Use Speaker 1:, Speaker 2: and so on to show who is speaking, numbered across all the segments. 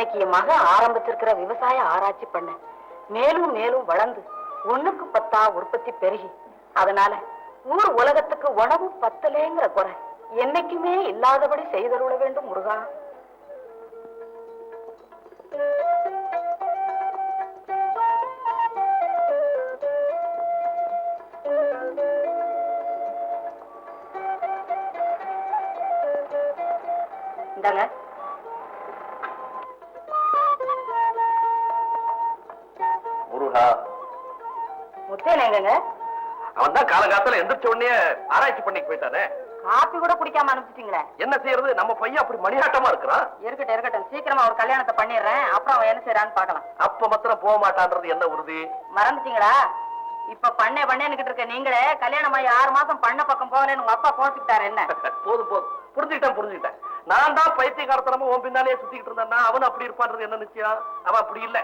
Speaker 1: இன்னைக்கு என் மக ஆரம்பிச்சிருக்கிற விவசாய ஆராய்ச்சி பண்ண மேலும் மேலும் வளர்ந்து 1க்கு 10 உற்பத்தி பெருகி அதனால ஊர் உலகத்துக்கு உணவு பத்தலேங்கிற குறை என்னைக்குமே இல்லாதபடி செய்தருள வேண்டும் முருகா. இந்தாங்க.
Speaker 2: முருகா
Speaker 1: முத்தேன் எங்கங்க?
Speaker 2: அவன் தான் காலகாலத்துல எந்திரிச்ச உடனே ஆராய்ச்சி பண்ணிட்டு போயிட்டானே.
Speaker 1: காப்பி கூட குடிக்காம அனுப்பிச்சிட்டீங்களே.
Speaker 2: என்ன செய்யறது, நம்ம பையன் அப்படி மணியாட்டமா இருக்கிறான்.
Speaker 1: இருக்கட்டும் சீக்கிரமா ஒரு கல்யாணத்தை பண்ணிடுறேன், அப்புறம் அவன் என்ன செய்யறான்னு பாக்கலாம்.
Speaker 2: அப்ப மாத்திரம் போக மாட்டான்றது என்ன உறுதி?
Speaker 1: மறந்துட்டீங்களா? இப்ப பண்ணேன்னுகிட்டு இருக்க நீங்களே கல்யாணம் ஆகி 6 மாசம் பண்ண பக்கம் போகலன்னு உங்க அப்பா கோச்சுக்கிட்டாரு. என்ன
Speaker 2: போதும் புரிஞ்சுக்கிட்டேன். நான் தான் பைத்தியக்காரத்தனமா உன் பின்னாலே சுத்திக்கிட்டு இருந்தா அவன் அப்படி இருப்பான்றது என்ன நிச்சயம்? அவன் அப்படி இல்ல.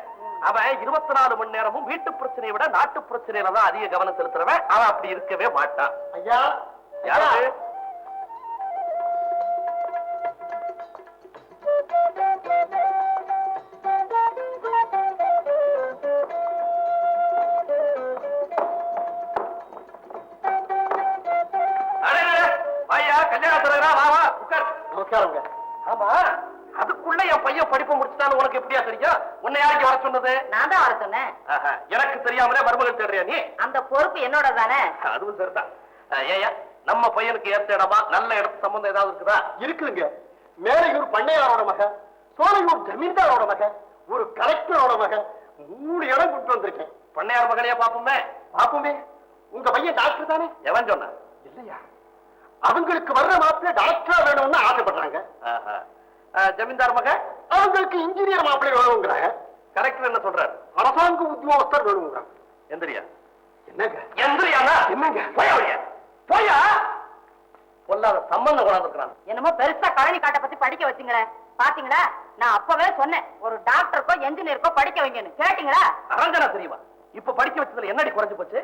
Speaker 2: அவன் 24 மணி நேரமும் வீட்டு பிரச்சனையை விட நாட்டு பிரச்சனையில தான் அதிக கவனம் செலுத்துறவன். அவன் அப்படி இருக்கவே மாட்டான்.
Speaker 3: ஐயா
Speaker 2: யாரு?
Speaker 3: நமஸ்காரங்க.
Speaker 2: ஆமா, அதுக்குள்ள என் பையன் படிப்பு முடிச்சுட்டான்னு உனக்கு எப்படியா தெரியும்? உன்னை யாருக்கு வர சொன்னது?
Speaker 1: நான் தான் வர சொன்னேன்.
Speaker 2: எனக்கு தெரியாமலே மருமகள் தேடுறியா நீ?
Speaker 1: அந்த பொறுப்பு என்னோட தானே.
Speaker 2: அதுவும் சரிதான். ஏயா நம்ம பையனுக்கு ஏத்த இடமா நல்ல இடத்து சம்பந்தம் ஏதாவது இருக்குதா?
Speaker 3: இருக்குதுங்க. மேலையூர் பண்ணையாரோட மகன், சோலையூர் ஜமீன்தாரோட மகன், ஒரு கலெக்டரோட மகன், 3 இடம் கொண்டு வந்திருக்கேன்.
Speaker 2: பண்ணையார் மகனையா பாப்போமே.
Speaker 3: உங்க பையன் டாக்டர் தானே?
Speaker 2: எவன் சொன்ன?
Speaker 3: இல்லையா, அவங்களுக்கு வர்ற மாப்பிள்ளை டாக்டரா வேணும்னு ஆசைப்படுறாங்க.
Speaker 2: ஜமீன்தார் மகன்
Speaker 3: அவங்களுக்கு இன்ஜினியர் மாப்பிள்ளை வேணுங்கிறாங்க.
Speaker 2: கலெக்டர் என்ன சொல்றாரு?
Speaker 3: அரசாங்க உத்தியோகஸ்தர் வேணுங்கிறாங்க.
Speaker 2: எந்திரியா?
Speaker 3: என்னங்க
Speaker 2: எந்திரியானா?
Speaker 3: என்னங்க
Speaker 2: போயா பொல்லாத சம்பந்தம் கொண்டாந்துருக்கான்.
Speaker 1: என்னமோ பெருசா கழனி காட்டை பத்தி படிக்க வச்சுங்களேன். பாத்தீங்களா, நான் அப்பவே சொன்னேன் ஒரு டாக்டருக்கோ என்ஜினியருக்கோ படிக்க வைங்கன்னு. கேட்டீங்களா?
Speaker 2: அரஞ்சனா தெரியுமா? இப்ப படிக்க வச்சதுல என்னடி குறைஞ்சு போச்சு?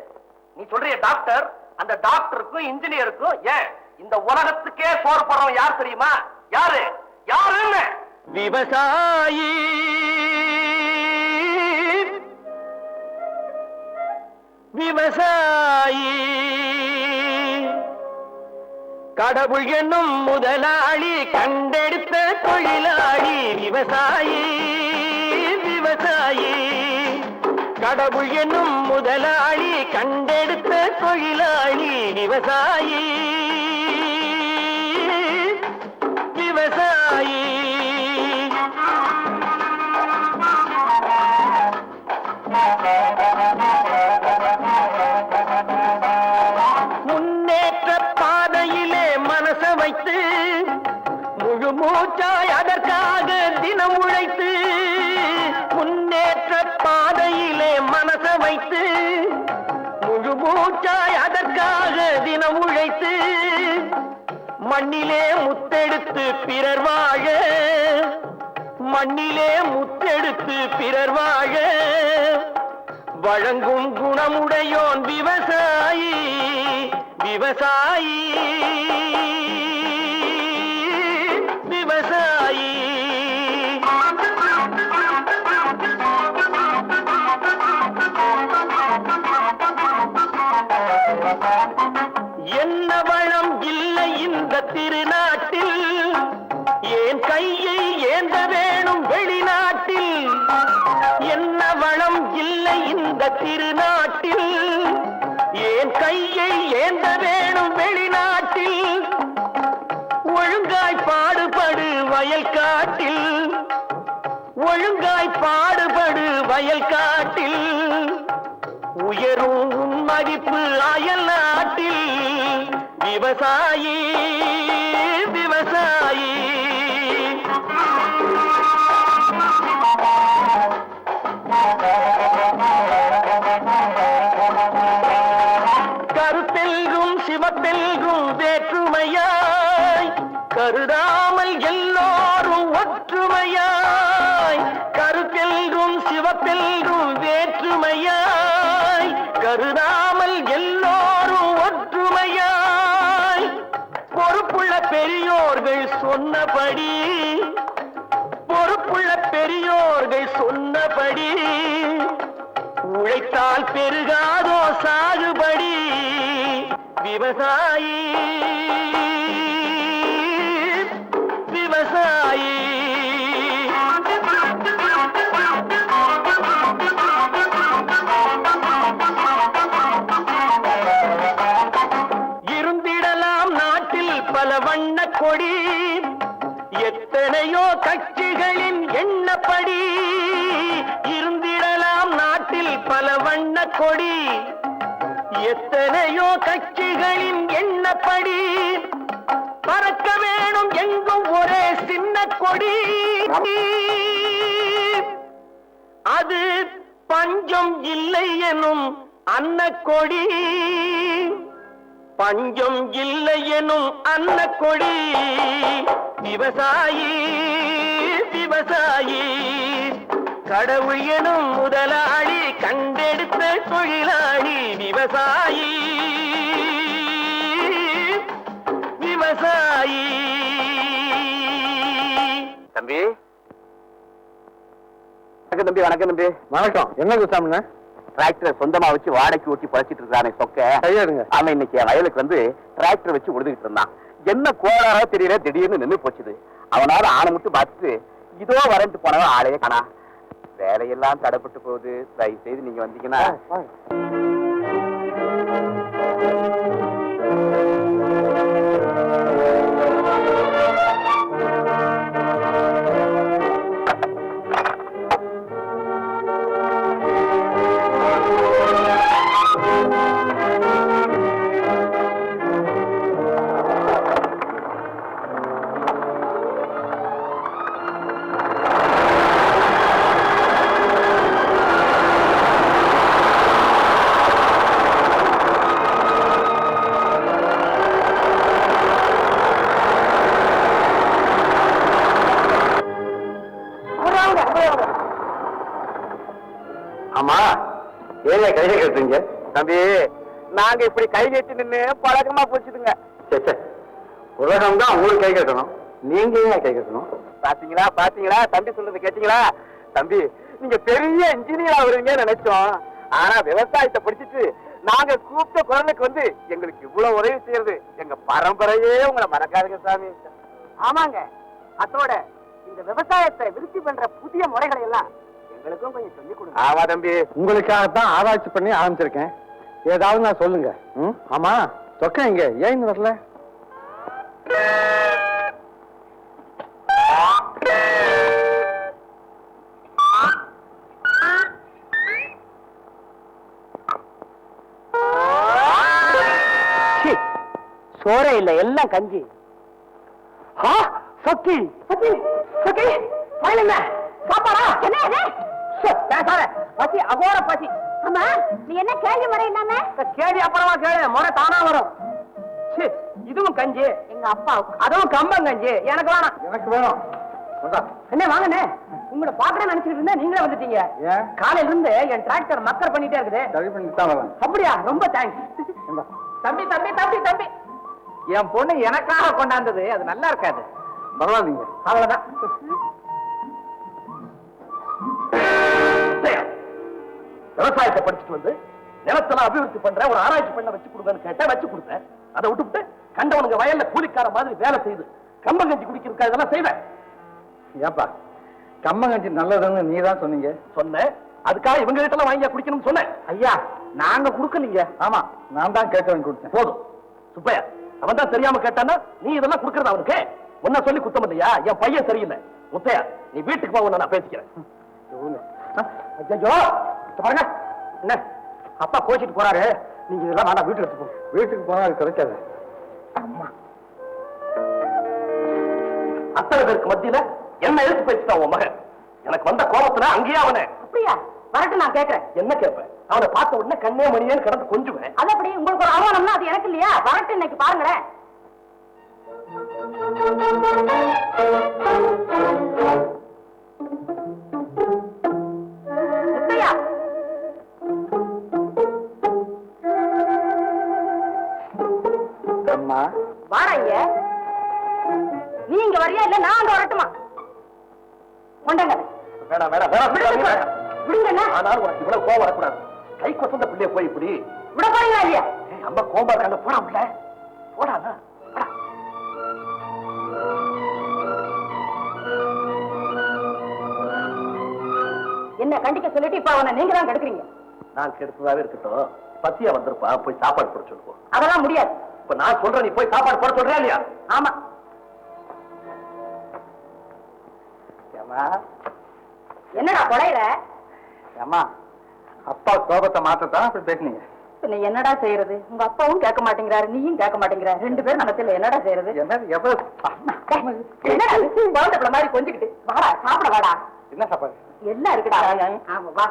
Speaker 2: நீ சொல்றிய டாக்டர், அந்த டாக்டருக்கும் இன்ஜினியருக்கும் ஏன் இந்த உலகத்துக்கே சோறு போடுறவன் யார் தெரியுமா? யாரு?
Speaker 3: விவசாயி. கடவுள் என்னும் முதலாளி கண்டெடுத்த தொழிலாளி விவசாயி. கடவுள் என்னும் முதலாளி கண்டெடுத்த தொழிலாளி விவசாயி. முன்னேற்ற பாதையிலே மனச வைத்து முழு மூச்சாய் அதற்காக தினம் உழைத்து. முன்னேற்ற பாதையிலே மனச வைத்து முழு மூச்சாய் அதற்காக தினம் உழைத்து. மண்ணிலே முத்தெடுத்து பிறர் வாழ, வழங்கும் குணமுடையோன் விவசாயி. என்ன வளம் இல்லை இந்த திருநாட்டில், ஏன் கையை ஏந்த வேணும் வெளிநாட்டில். என்ன வளம் இல்லை இந்த திருநாட்டில், ஏன் கையை ஏந்த வேணும் வெளிநாட்டில். ஒழுங்காய் பாடுபடு வயல் காட்டில், உயரும் மதிப்பு அயல் நாட்டில். விவசாயி. கருத்தெல்கும் சிவத்தெல்கும் வேற்றுமையாய் கருதாமல் எல்லோரும் ஒற்றுமையாய். கருத்தெல்கும் சிவத்தெல்கும் வேற்றுமையாய் கருதாமல் எல்லோரும் ஒற்றுமையாய். பொறுப்புள்ள பெரியோர்கள் சொன்னபடி, பொறுப்புள்ள
Speaker 4: பெரியோர்கள் சொன்னபடி உழைத்தால் பெருகாதோ சாகுபடி விவசாயி விவசாயி இருந்திடலாம் நாட்டில் பல வண்ண கொடி எத்தனையோ கட்சிகளின் எண்ணப்படி இருந்திடலாம் நாட்டில் பல வண்ண கொடி எத்தனையோ கட்சிகளின் எண்ணப்படி பறக்க வேணும் எங்கும் ஒரே சின்ன கொடி அது பஞ்சம் இல்லை எனும் அன்னக்கொடி பஞ்சம் இல்லை எனும் அன்னக்கொடி விவசாயி விவசாயி கடவுள் எனும் முதலாளி கண்டெடுத்த தொழிலாளி விவசாயி விவசாயி.
Speaker 2: தம்பி வணக்கம் தம்பி. வணக்கம் தம்பி.
Speaker 3: வணக்கம். என்ன குசாமிங்க?
Speaker 2: டிராக்டரை சொந்தமா வச்சு வாடகைக்கு ஓட்டி பழச்சிட்டு இருக்கானே சொக்க. அவன் இன்னைக்கு வயலுக்கு வந்து டிராக்டர் வச்சு உழுதுகிட்டு இருந்தான். என்ன கோளாரோ தெரியல, திடீர்னு நின்று போச்சுது. அவனால ஆணை மட்டும் பார்த்துட்டு இதோ வரன்ட்டு போனவன் ஆளையே காணா. வேலையெல்லாம் தடைப்பட்டு போகுது. தயவு செய்து நீங்க வந்தீங்கன்னா.
Speaker 3: ஆமா, ஏன் கை கேட்டுறீங்க?
Speaker 2: தம்பி, நாங்க இப்படி கை நீட்டி நின்னு பழக்கமா போச்சுதுங்க.
Speaker 3: உலகம் தான் உங்களுக்கு கை கட்டணும், நீங்க ஏன் கை கட்டணும்?
Speaker 2: பாத்தீங்களா பாத்தீங்களா, தம்பி சொல்றது கேட்டீங்களா? தம்பி, நீங்க பெரிய இன்ஜினியர் ஆகுறீங்கன்னு நினைச்சோம். ஆனா விவசாயத்தை படிச்சுட்டு நாங்க கூப்பிட்ட குரலுக்கு வந்து எங்களுக்கு இவ்வளவு உதவி செய்யறது எங்க பரம்பரையே உங்களை மறக்காதுங்க சாமி. ஆமாங்க, அதோட இந்த விவசாயத்தை விருத்தி பண்ற புதிய முறைகளை எல்லாம் எங்களுக்கும் கொஞ்சம் சொல்லி கொடுங்க. ஆமா தம்பி,
Speaker 3: உங்களுக்காகத்தான் ஆராய்ச்சி பண்ணி ஆரம்பிச்சிருக்கேன். ஏதாவது நான் சொல்லுங்க. ஆமா, சொக்க இங்க ஏன் வரல?
Speaker 4: சோறே இல்ல, எல்லாம் கஞ்சி.
Speaker 1: சக்கி சக்கி சக்கி என்ன சாப்பாடா? என்ன பேசாத, பசி அகோர பசி.
Speaker 5: ஆமா, நீ என்ன கேள்வி முறை இல்லாம?
Speaker 1: கேள்வி அப்புறமா கேளு, முறை தானா வரும். இதுவும் கஞ்சி
Speaker 5: எங்க அப்பாவுக்கு,
Speaker 1: அதுவும் கம்பங்கஞ்சி. எனக்கு வேணாம்.
Speaker 3: எனக்கு வேணும்.
Speaker 1: என்ன வாங்கண்ணே, உங்களை பாக்குறேன்னு நினைச்சிட்டு இருந்தேன், நீங்களே வந்துட்டீங்க. காலையில இருந்து என் டிராக்டர் மக்கர் பண்ணிட்டே இருக்குது.
Speaker 3: சரி பண்ணித்தான் வரேன்.
Speaker 1: அப்படியா? ரொம்ப தேங்க்ஸ். தம்பி தம்பி தம்பி தம்பி, என் பொண்ணு எனக்காக கொண்டாந்தது, அது நல்லா இருக்காது.
Speaker 3: பரவாயில்லைங்க.
Speaker 1: அவ்வளவுதான். விவசாயத்தை படிச்சுட்டு வந்து நிலத்தெல்லாம் அபிவிருத்தி பண்ற ஒரு ஆராய்ச்சி பண்ண வச்சு கொடுங்கன்னு கேட்டா வச்சு கொடுத்தேன். அதை விட்டுவிட்டு கண்டவனுங்க வயல்ல கூலிக்கார மாதிரி வேலை செய்து கம்பங்கஞ்சி குடிக்கிறதுக்கு இதெல்லாம் செய்வேன்.
Speaker 3: ஏப்பா, கம்பங்கஞ்சி நல்லதுன்னு நீ தான் சொன்னீங்க.
Speaker 2: சொன்னேன், அதுக்காக இவங்க கிட்ட எல்லாம் வாங்கி குடிக்கணும்னு சொன்னேன்.
Speaker 1: ஐயா, நாங்க குடுக்கலீங்க.
Speaker 3: ஆமா, நான் தான் கேட்டவன் கொடுத்தேன்.
Speaker 2: போதும் சுப்பையா, அவன் தான் தெரியாம கேட்டானா நீ இதெல்லாம் குடுக்கறது அவனுக்கு ஒன்ன சொல்லி குத்தம் இல்லையா? என் பையன் சரியில்லை. முத்தையா, நீ வீட்டுக்கு போக நான் பேசிக்கிறேன்.
Speaker 1: ஐயோ, பாருங்க, என்ன அப்பா கோச்சிட்டு போறாரு, நீங்க இதெல்லாம் வேணா வீட்டுல எடுத்து போ.
Speaker 3: வீட்டுக்கு போனா அது கிடைக்காது.
Speaker 2: அத்தனை பேருக்கு மத்தியில என்ன எழுத்து பேசிட்டான் உன் மகன். எனக்கு வந்த கோபத்துல அங்கேயே அவனை.
Speaker 1: அப்படியா? வரட்டு, நான் கேட்கிறேன்.
Speaker 2: என்ன கேட்பேன்? அவனை பார்த்த உடனே கண்ணே மணியேன்னு கிடந்து கொஞ்சுவேன்.
Speaker 1: அது அப்படி உங்களுக்கு ஒரு அவமானம்னா அது எனக்கு இல்லையா? வரட்டு, இன்னைக்கு பாருங்களேன். முத்தையா,
Speaker 3: அம்மா,
Speaker 1: வாராங்க. நீ இங்க வரியா இல்ல நான் அங்க வரட்டுமா? கொண்டாங்க.
Speaker 2: வேணாம் வேணாம் வேணாம்
Speaker 1: விடுங்க.
Speaker 2: ஆனால் உனக்கு இவ்வளவு கோவம் வரக்கூடாது. கை கொசந்த பிள்ளைய போய் இப்படி
Speaker 1: விட போறீங்களா இல்லையா?
Speaker 2: அம்மா கோபம் இருக்காங்க. போடா பிள்ளை போடா.
Speaker 1: என்ன கண்டிக்க சொல்லிட்டு இப்ப அவனை நீங்க தான் கெடுக்குறீங்க.
Speaker 2: நான் கெடுத்ததாவே இருக்கட்டும். பத்தியா வந்திருப்பா, போய் சாப்பாடு போட சொல்லுவோம்.
Speaker 1: அதெல்லாம் முடியாது.
Speaker 2: இப்ப நான் சொல்றேன், நீ போய் சாப்பாடு போட சொல்றியா இல்லையா?
Speaker 1: ஆமா. என்னடா கொடையில?
Speaker 3: அம்மா அப்பா கோபத்தை மாத்தத்தான் அப்படி பேசுனீங்க.
Speaker 1: நீ என்னடா செய்யறது? உங்க அப்பாவும் கேட்க மாட்டேங்கிறாரு, நீயும் கேட்க மாட்டேங்கிற. 2 பேரும் நமத்துல என்னடா செய்யறது?
Speaker 3: என்னடா
Speaker 1: குழந்தை மாதிரி கொஞ்சிக்கிட்டு வாடா சாப்பிட வாடா.
Speaker 3: என்ன சாப்பாடு?
Speaker 1: எல்லாம் இருக்குடா. ஆமா வா.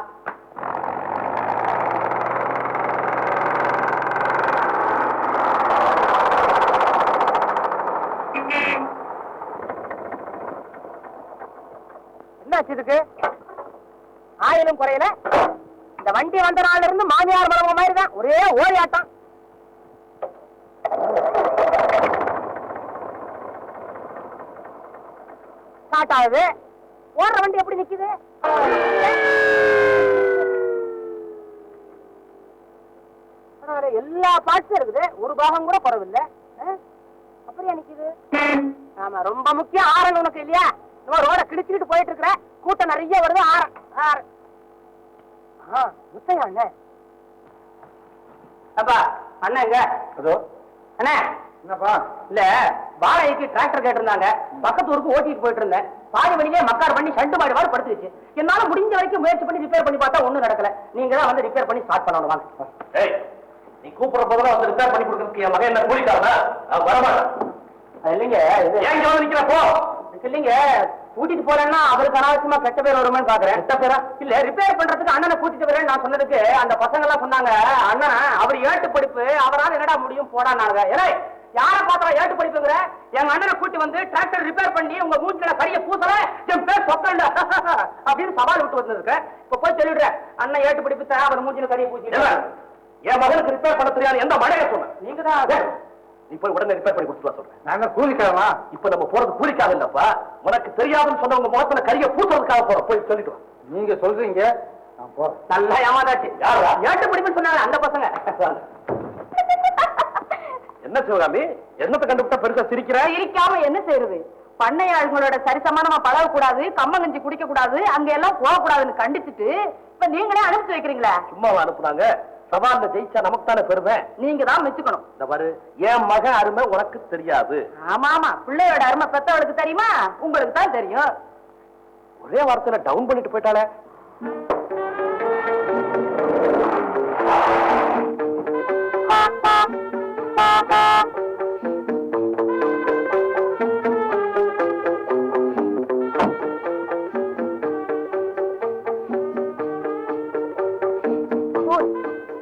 Speaker 6: என்னாச்சு இதுக்கு? ஆயிலும் குறையல. இந்த வண்டி வந்த நாள்ல இருந்து மாமியார் மரபு மாதிரி தான் ஒரே ஓரியாட்டம். ஸ்டார்ட் ஆகுது. ஓடுற வண்டி எப்படி நிக்குது? எல்லா பார்ட்ஸும் இருக்குது, ஒரு பாகம் கூட குறவில்லை. அப்படியே நிக்குது. ஆமா, ரொம்ப முக்கியம் ஆரன் உனக்கு இல்லையா? ரோட கிழிச்சுக்கிட்டு போயிட்டு இருக்கிற, கூட்டம் நிறைய வருது. முத்தையா அண்ணன். அப்பா அண்ணன் எங்க? அண்ணா
Speaker 3: என்னப்பா?
Speaker 6: இல்ல வாடகைக்கு டிராக்டர் கேட்டிருந்தாங்க. பக்கத்து ஊருக்கு ஓட்டிட்டு போயிட்டு இருந்தேன். பாதி வழியிலே மக்கார் பண்ணி ஷண்டு மாடி மாதிரி படுத்துருச்சு. என்னால முடிஞ்ச வரைக்கும் முயற்சி பண்ணி ரிப்பேர் பண்ணி பார்த்தா ஒண்ணும் நடக்கல. நீங்க தான் வந்து ரிப்பேர் பண்ணி ஸ்டார்ட் பண்ணணும் வாங்க.
Speaker 2: ஏய், நீ கூப்பிடுற போதெல்லாம் வந்து ரிப்பேர் பண்ணி கொடுக்கறதுக்கு என் மகன் என்ன கூலிக்காரனா? வரமாட்டேன்.
Speaker 6: அது இல்லைங்க,
Speaker 2: ஏன் இங்க வந்து நிக்கிற? போ.
Speaker 6: இல்லைங்க, கூட்டிட்டு போறேன்னா அவருக்கு அனாவசியமா கெட்ட பேர் வருமான்னு பாக்குறேன். கெட்ட பேரா? இல்ல, ரிப்பேர் பண்றதுக்கு அண்ணனை கூட்டிட்டு வரேன்னு நான் சொன்னதுக்கு அந்த பசங்க எல்லாம் சொன்னாங்க, அண்ணன் அவர் ஏட்டு படிப்பு, அவரால் என்னடா முடியும் போடானாங்க. ஏன்னா யார பார்த்தா ஏட்டு படிப்புங்கிற? எங்க அண்ணனை கூட்டி வந்து டிராக்டர் ரிப்பேர் பண்ணி உங்க மூஞ்சில கரிய பூசல என் பேர் சொக்கண்ட அப்படின்னு சவால் விட்டு வந்திருக்கேன். இப்ப போய் சொல்லிடுறேன், அண்ணன் ஏட்டு படிப்பு தான் அவர் மூஞ்சில கரிய பூசி.
Speaker 2: என் மகனுக்கு ரிப்பேர் பண்ண தெரியாது எந்த மழைய சொன்ன?
Speaker 6: நீங்க தான்.
Speaker 2: நீ போய் உடனே ரிப்பேர் பண்ணி கொடுத்துட்டு சொல்றேன்.
Speaker 3: நாங்க கூலிக்காரமா?
Speaker 2: இப்ப நம்ம போறது கூலிக்காக இல்லப்பா, உனக்கு தெரியாதுன்னு சொன்னவங்க முகத்துல கரிய பூசுறதுக்காக போறோம். போய் சொல்லிட்டு வா.
Speaker 3: நீங்க சொல்றீங்க, நான் போறேன்.
Speaker 6: நல்லா ஏமாதாச்சு.
Speaker 2: யாரா?
Speaker 6: ஏட்டு படிப்புன்னு சொன்னாங்க அந்த பசங்க.
Speaker 2: என்ன சிவகாமி, என்னத்தை கண்டுபிட்டா பெருசா சிரிக்கிற?
Speaker 1: இருக்காம என்ன செய்யறது? பண்ணையாளர்களோட சரிசமானமா பழக கூடாது, கம்மங்கஞ்சி குடிக்க கூடாது, அங்க எல்லாம் போக கூடாதுன்னு கண்டிச்சுட்டு இப்ப நீங்களே அனுப்பிச்சு வைக்கிறீங்களா?
Speaker 2: சும்மாவா அனுப்புனாங்க? சவால்ல ஜெயிச்சா நமக்கு தானே பெருமை.
Speaker 1: நீங்க தான் மெச்சுக்கணும்.
Speaker 2: இந்த பாரு, என் மகன் அருமை உனக்கு தெரியாது.
Speaker 1: ஆமா ஆமா, பிள்ளையோட அருமை பெத்தவளுக்கு தெரியுமா? உங்களுக்கு தான் தெரியும்.
Speaker 2: ஒரே வார்த்தையில டவுன் பண்ணிட்டு போயிட்டாளே.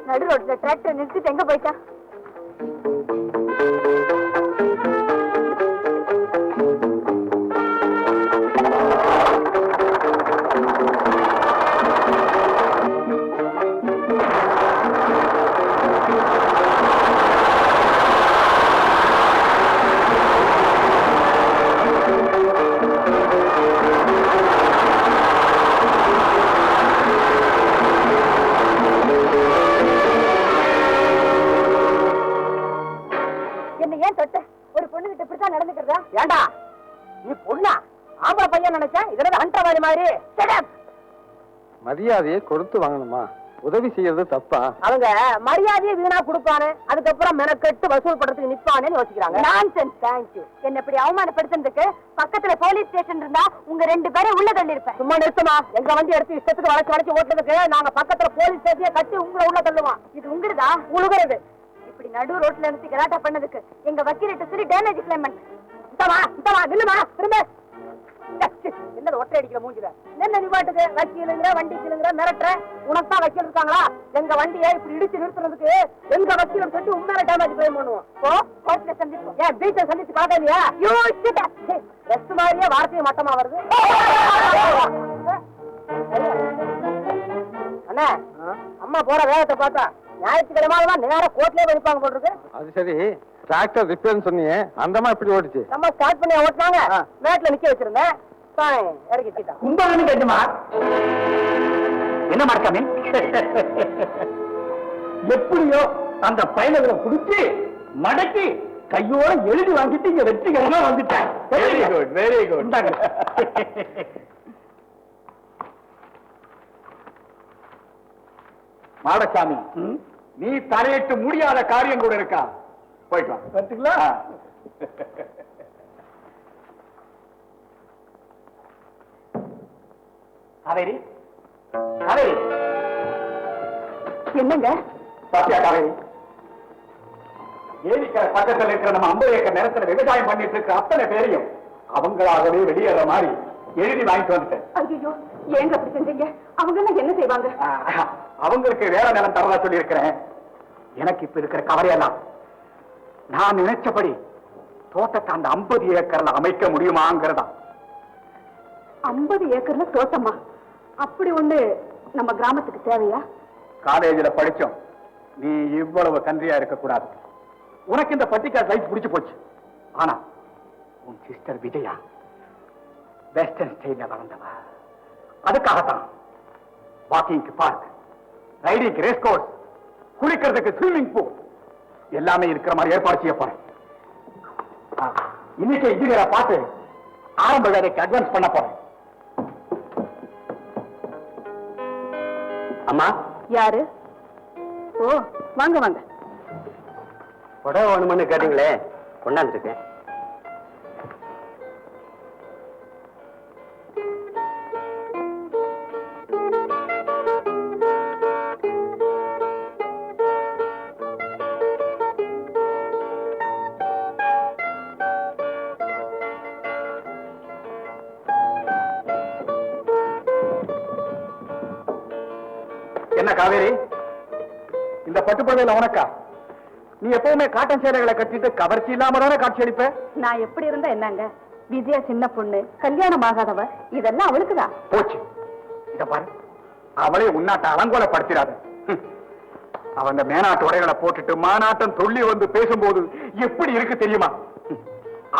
Speaker 5: நடு ரோட்ல டிராக்டர் நிறுத்திட்டு எங்க போயிட்டா?
Speaker 6: ஏண்டா நீ பொண்ணா? ஆம்பளை பையன் நினைச்சேன், இதெல்லாம் அண்டவாதி மாதிரி.
Speaker 3: மரியாதையை கொடுத்து வாங்கணுமா? உதவி செய்யறது தப்பா?
Speaker 6: அவங்க மரியாதையை வீணா கொடுப்பானு, அதுக்கப்புறம் மெனக்கெட்டு வசூல் பண்றதுக்கு நிப்பானேன்னு யோசிக்கிறாங்க.
Speaker 5: நான்சென்ஸ். தேங்க்யூ. என்ன இப்படி அவமானப்படுத்துறதுக்கு பக்கத்துல போலீஸ் ஸ்டேஷன் இருந்தா உங்க 2 பேரும் உள்ள தள்ளி இருப்பேன்.
Speaker 6: சும்மா நிறுத்துமா? எங்க வண்டி எடுத்து இஷ்டத்துக்கு வளைச்சு ஓட்டுறதுக்கு நாங்க பக்கத்துல போலீஸ் ஸ்டேஷனை கட்டி உங்களை உள்ள தள்ளுவோம்.
Speaker 5: இது உங்களுதா?
Speaker 6: உழுகிறது.
Speaker 5: இப்படி நடு ரோட்ல இருந்து கலாட்டா பண்ணதுக்கு எங்க வக்கீல்கிட்ட சொல்லி டேமேஜ் கிளைம் பண்ண.
Speaker 6: நில்லுமா, திரும்ப. என்னது ஒற்றை அடிக்கிற மூஞ்சில? என்ன நிப்பாட்டுக்கு வக்கீலுங்கிற வண்டிக்குங்கிற மிரட்டுற? உனக்கு தான் வக்கீல் இருக்காங்களா? எங்க வண்டியை இப்படி இடிச்சு நிறுத்துறதுக்கு எங்க வக்கீலம் சொல்லி உண்மையில டேமேஜ் கிளைம் பண்ணுவோம்.
Speaker 5: கோர்ட்ல சந்திப்போம்.
Speaker 6: ஏன் பீச்சை சந்திச்சு பாக்கலையா? ரெஸ்ட் மாதிரியே வார்த்தையும் மட்டமா வருது. அண்ணா, அம்மா போற வேகத்தை பார்த்தா ஞாயிற்றுக்கிழமை நேரம் கோர்ட்லயே வைப்பாங்க போட்டுருக்கு.
Speaker 3: அது சரி, டிராக்டர் ரிப்பேர்னு சொன்னீங்க, அந்தமா இப்படி ஓடிச்சு?
Speaker 6: நம்ம ஸ்டார்ட் பண்ணி ஓட்டினாங்க, மேட்ல நிக்க வச்சிருந்தேன். இறக்கிட்டான்.
Speaker 3: கும்பகன்னு கேட்டுமா என்ன மார்க்காமி எப்படியோ அந்த பயணங்களை குடிச்சு மடக்கி கையோட எழுதி வாங்கிட்டு இங்க வெற்றிகரமா வந்துட்டேன். Very good very good. Madasamy, நீ தலையிட்டு முடியாத காரியம் கூட இருக்கா? போயிட்டு வா. பார்த்துங்களா? காவேரி, காவேரி,
Speaker 5: என்னங்க?
Speaker 3: பாத்தியா காவேரி, ஏரிக்கரை பக்கத்தில் இருக்கிற நம்ம 50 ஏக்கர் நிலத்துல விவசாயம் பண்ணிட்டு இருக்கிற அத்தனை பேரையும் அவங்களாகவே வெளியேற மாதிரி எழுதி வாங்கிட்டு வந்துட்டேன்.
Speaker 5: ஐயோ, ஏங்க அப்படி செஞ்சீங்க? அவங்க எல்லாம் என்ன செய்வாங்க?
Speaker 3: அவங்களுக்கு வேற நிலம் தரதா சொல்லி இருக்கிறேன். எனக்கு இப்ப இருக்கிற கவலையெல்லாம் நான் நினைச்சபடி தோட்டத்தை அந்த 50 ஏக்கர்ல அமைக்க முடியுமாங்கிறதா.
Speaker 5: 50 ஏக்கர்ல தோட்டமா? அப்படி ஒண்ணு நம்ம கிராமத்துக்கு தேவையா?
Speaker 3: காலேஜில படிச்சோம், நீ இவ்வளவு கன்றியா இருக்க கூடாது. உனக்கு இந்த பட்டிக்காட் லைஃப் பிடிச்சு போச்சு. ஆனா உன் சிஸ்டர் விஜயா வெஸ்டர்ன் ஸ்டைல்ல வளர்ந்தவா. அதுக்காகத்தான் வாக்கிங்க்கு பார்க், ரைடிங்க்கு ரேஸ் கோர்ஸ், குளிக்கிறதுக்கு ஸ்விம்மிங் பூல் எல்லாமே இருக்கிற மாதிரி ஏற்பாடு செய்ய போறேன். இன்னைக்கு இன்ஜினியரை பார்த்து ஆரம்ப வேலைக்கு அட்வான்ஸ் பண்ண போறேன். அம்மா.
Speaker 5: யாரு? ஓ, வாங்க வாங்க.
Speaker 6: புடவை வேணும்னு கேட்டீங்களே, கொண்டாந்துருக்கேன்.
Speaker 3: என்ன காவேரி, இந்த பட்டுப்புடவையில உனக்கா? நீ எப்பவுமே காட்டன் சேலைகளை கட்டிட்டு கவர்ச்சி இல்லாம தானே காட்சி அளிப்ப.
Speaker 5: நான் எப்படி இருந்தா என்னங்க? விஜயா சின்ன பொண்ணு, கல்யாணம் ஆகாதவ, இதெல்லாம் அவளுக்குதான்.
Speaker 3: போச்சு. இத பாரு, அவளே உன்னாட்ட அலங்கோலப்படுத்திடாத. அவங்க மேனாட்டு உடைகளை போட்டுட்டு மாநாட்டம் சொல்லி வந்து பேசும்போது எப்படி இருக்கு தெரியுமா?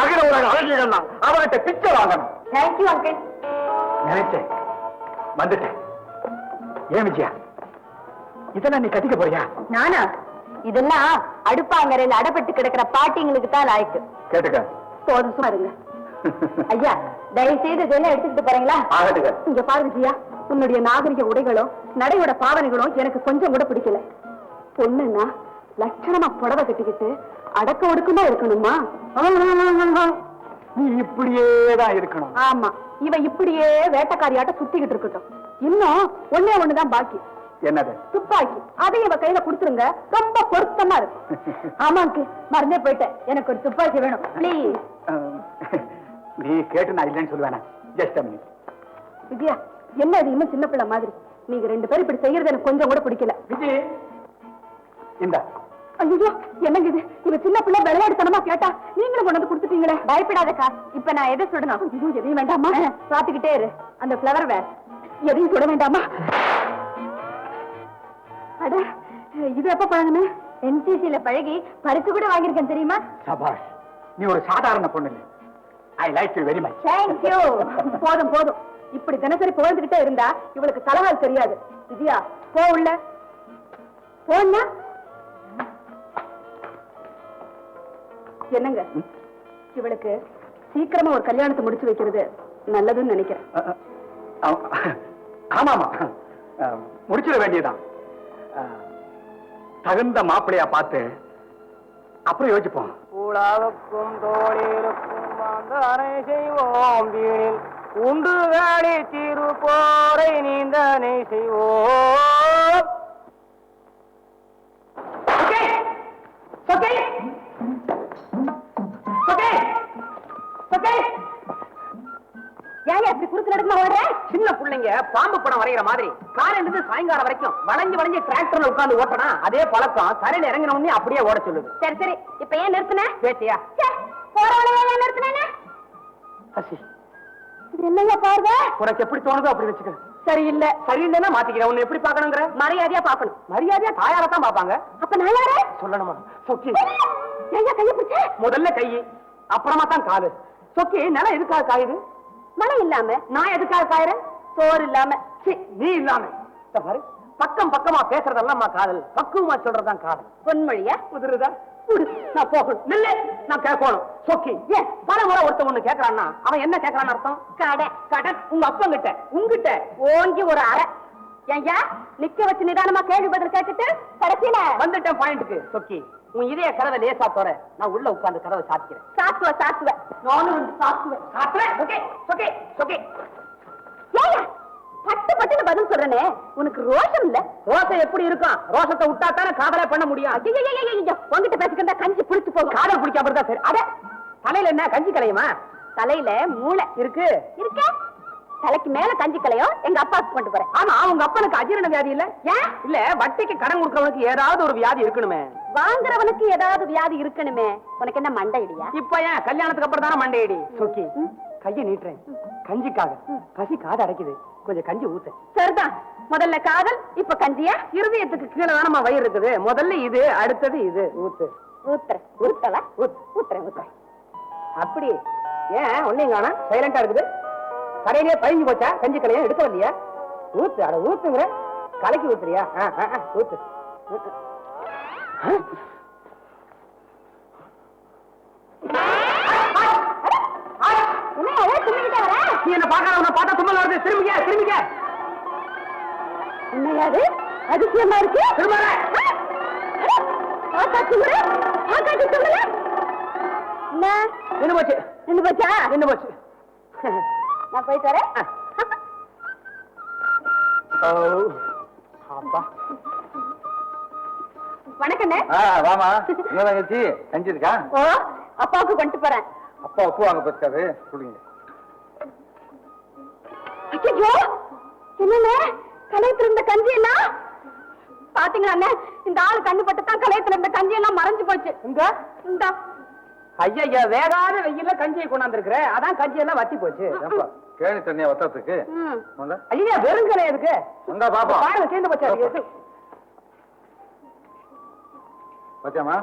Speaker 3: அகில உலக அழகிகள்லாம் அவகிட்ட பிச்சை வாங்கணும்.
Speaker 5: Thank you uncle.
Speaker 3: நினைச்சேன், வந்துட்டேன். ஏன் விஜயா, இதெல்லாம் நீ கட்டிக்க போறியா?
Speaker 5: நானா? இதெல்லாம் அடுப்பாங்கரையில அடப்பட்டு கிடக்கிற பாட்டிங்களுக்கு தான் லாய்க்கு.
Speaker 3: கேட்டுக்க.
Speaker 5: போதும், சும்மா இருங்க. ஐயா, தயவு செய்து இதெல்லாம் எடுத்துக்கிட்டு போறீங்களா?
Speaker 3: ஆகட்டுங்க.
Speaker 5: இங்க பாருங்க ஜியா, உன்னுடைய நாகரிக உடைகளும் நடையோட பாவனைகளும் எனக்கு கொஞ்சம் கூட பிடிக்கல. பொண்ணுன்னா லட்சணமா புடவை கட்டிக்கிட்டு அடக்க ஒடுக்குமா இருக்கணுமா?
Speaker 3: நீ இப்படியேதான் இருக்கணும்.
Speaker 5: ஆமா, இவன் இப்படியே வேட்டக்காரியாட்ட சுத்திக்கிட்டு இருக்கட்டும். இன்னும் ஒண்ணே ஒண்ணுதான் பாக்கி.
Speaker 3: என்னது?
Speaker 5: துப்பாக்கி. அதை இவ கையில குடுத்துருங்க, ரொம்ப பொருத்தமா இருக்கும். ஆமாக்கு, மறந்தே போயிட்டேன், எனக்கு ஒரு துப்பாக்கி வேணும் ப்ளீஸ்.
Speaker 3: நீ கேட்டு நான் இல்லைன்னு சொல்லுவேன். Just a minute.
Speaker 5: விஜயா, என்ன இது இன்னும் சின்ன பிள்ளை மாதிரி? நீங்க 2 பேரும் இப்படி செய்யறது எனக்கு கொஞ்சம் கூட பிடிக்கல.
Speaker 3: விஜய், இந்த
Speaker 5: ஐயோ, என்னங்க இது? இவ சின்ன பிள்ளை விளையாடுத்தனமா கேட்டா நீங்களும் கொண்டு வந்து கொடுத்துட்டீங்களே. பயப்படாதக்கா, இப்ப நான் எதை சுடணும்? ஐயோ, எதையும் வேண்டாமா, பாத்துக்கிட்டே இரு. அந்த பிளவர் வேர் எதையும் சுட வேண்டாமா? அட, இது எப்ப பழகுன? NCCல பழகி பரிசு கூட வாங்கியிருக்கேன் தெரியுமா?
Speaker 3: சபாஷ், நீ ஒரு சாதாரண பொண்ணு இல்லை. I like you very much.
Speaker 5: Thank you. போதும் போதும், இப்படி தினசரி புகழ்ந்துகிட்டே இருந்தா இவளுக்கு தலைகால் தெரியாது. விஜயா, போ உள்ள போன்னா. என்னங்க, இவளுக்கு சீக்கிரமா ஒரு கல்யாணத்தை முடிச்சு வைக்கிறது நல்லதுன்னு நினைக்கிறேன்.
Speaker 3: ஆமாமா, முடிச்சிட வேண்டியதான். தகுந்த மாப்பிளையா பார்த்து அப்புறம் யோசிப்போம்.
Speaker 6: உலாவுக்கும் தோழிருக்கும் வந்தனை செய்வோம் வீணில் உண்டு வேடி தீரு போரை நீந்தனை செய்வோம்.
Speaker 5: ஏன் அப்படி குறுக்கு நடுக்கமா ஓடுற?
Speaker 6: சின்ன பிள்ளைங்க பாம்பு படம் வரைகிற மாதிரி காலையில இருந்து சாயங்காலம் வரைக்கும் வளைஞ்சு வளைஞ்சு டிராக்டர்ல உட்கார்ந்து ஓட்டனா அதே பழக்கம் தரையில இறங்கின உடனே அப்படியே ஓட சொல்லுது.
Speaker 5: சரி சரி, இப்ப ஏன் நிறுத்தின?
Speaker 6: பேச்சியா
Speaker 5: போறவனே ஏன் நிறுத்தின?
Speaker 3: ஹசி,
Speaker 5: இது என்னையா பாருங்க,
Speaker 3: உனக்கு எப்படி தோணுதோ அப்படி வச்சுக்க.
Speaker 5: சரியில்லை.
Speaker 6: சரியில்லைன்னா மாத்திக்கிறேன். உன்னை எப்படி பாக்கணுங்கிற?
Speaker 5: மரியாதையா பாக்கணும்.
Speaker 6: மரியாதையா தாயாரத்தான் பாப்பாங்க.
Speaker 5: அப்ப நான் யாரு
Speaker 6: சொல்லணுமா? சொக்கி.
Speaker 5: ஐயா, கைய பிடிச்ச.
Speaker 6: முதல்ல கை, அப்புறமா தான் காலு. சொக்கி நிலம் எதுக்காக காயுது?
Speaker 5: மழை இல்லாம நான் எதுக்காக காயறேன்? சோறு இல்லாம.
Speaker 6: நீ இல்லாம பாரு, பக்கம் பக்கமா பேசுறதெல்லாம் காதல், பக்குவமா சொல்றதுதான் காதல்.
Speaker 5: பொன்மொழியா?
Speaker 6: குதிருதா? நான் போகணும். நில்ல, நான் கேட்கணும். சொக்கி ஏன் பல முறை ஒருத்த ஒண்ணு கேட்கறான்னா அவன் என்ன கேட்கறான்னு அர்த்தம்?
Speaker 5: கடை.
Speaker 6: கடை உங்க அப்பங்கிட்ட, உங்ககிட்ட
Speaker 5: ஓங்கி ஒரு அரை. ஐயா நிக்க வச்சு நிதானமா கேள்வி பதில் கேட்டுட்டு கடைசியில
Speaker 6: வந்துட்டேன் பாயிண்ட்டுக்கு. சொக்கி உன் இதய கதவை லேசா போற, நான் உள்ள உட்கார்ந்து கதவை சாத்திக்கிறேன்.
Speaker 5: சாத்துவேன். நானும் வந்து சாத்துவேன்.
Speaker 6: சொக்கி சொக்கி சொக்கி
Speaker 5: ஏயா பட்டு பட்டுன்னு பதில் சொல்றனே, உனக்கு ரோஷம் இல்ல?
Speaker 6: ரோசை எப்படி இருக்கும்? ரோசத்தை விட்டா தானே காதலே பண்ண முடியும்.
Speaker 5: உங்ககிட்ட பேசிக்கிட்டா கஞ்சி புடிச்சு போகும்.
Speaker 6: காதல் பிடிக்காம இருந்தா சரி. அட தலையில என்ன கஞ்சி கலையுமா?
Speaker 5: தலையில மூளை
Speaker 6: இருக்கு.
Speaker 5: இருக்க தலைக்கு மேல கஞ்சி கலையும் எங்க அப்பாவுக்கு கொண்டு போறேன்.
Speaker 6: ஆமா, அவங்க அப்பனுக்கு அஜீரண வியாதி இல்ல? ஏன் இல்ல? வட்டிக்கு கடன் கொடுக்கறவனுக்கு ஏதாவது ஒரு வியாதி இருக்கணுமே.
Speaker 5: வாங்குறவனுக்கு ஏதாவது வியாதி இருக்கணுமே. உனக்கு என்ன மண்டை இடியா?
Speaker 6: இப்ப ஏன் கல்யாணத்துக்கு அப்புறம் தானே மண்டை இடி? சொக்கி கையை நீட்டுறேன் கஞ்சிக்காக. பசி காது அடைக்குது, கொஞ்சம் கஞ்சி ஊத்து.
Speaker 5: சரிதான், முதல்ல காதல், இப்ப கஞ்சியா?
Speaker 6: இருதயத்துக்கு கீழே தானமா வயிறு இருக்குது. முதல்ல இது, அடுத்தது இது. ஊத்து.
Speaker 5: ஊத்துறேன்.
Speaker 6: அப்படி ஏன் ஒன்னையும் காணா சைலண்டா இருக்குது? கடையிலேயே பழிஞ்சு போச்சா? கஞ்சி கலையும் எடுக்க வரலையா? ஊத்து. அட ஊத்துங்கிற, கலக்கி ஊத்துறியா? ஊத்து. நீ என்ன பாக்காத, பார்த்தா தும்மல் வருது. திரும்பிக்க.
Speaker 5: என்னையாது அதிசயமா இருக்கு?
Speaker 6: நின்னு போச்சு.
Speaker 5: நான் போயிட்டு வரேன். வணக்கண்ணே.
Speaker 3: வாமா. என்ன தங்கச்சி கஞ்சி இருக்கா?
Speaker 5: ஓ, அப்பாவுக்கு கொண்டு போறேன்.
Speaker 3: அப்பா உப்பு வாங்க போயிருக்காரு, கொடுங்க.
Speaker 5: ஐயோ, என்னண்ணே கலையத்துல இருந்த கஞ்சி எல்லாம் பாத்தீங்களா? இந்த ஆளு கண்ணு பட்டு தான் கலையத்துல இருந்த கஞ்சி எல்லாம் மறைஞ்சு போச்சு. இந்த
Speaker 6: ஐயா வேகாத வெயில கஞ்சியை கொண்டாந்து இருக்கிற, அதான் கஞ்சி எல்லாம் வத்தி போச்சு.
Speaker 3: கேணி தண்ணியா வத்தத்துக்கு
Speaker 6: ஐயா வெறுங்கலை எதுக்கு?
Speaker 3: பாப்பா
Speaker 6: பாருங்க சேர்ந்து போச்சு.
Speaker 3: பாத்தியாமா?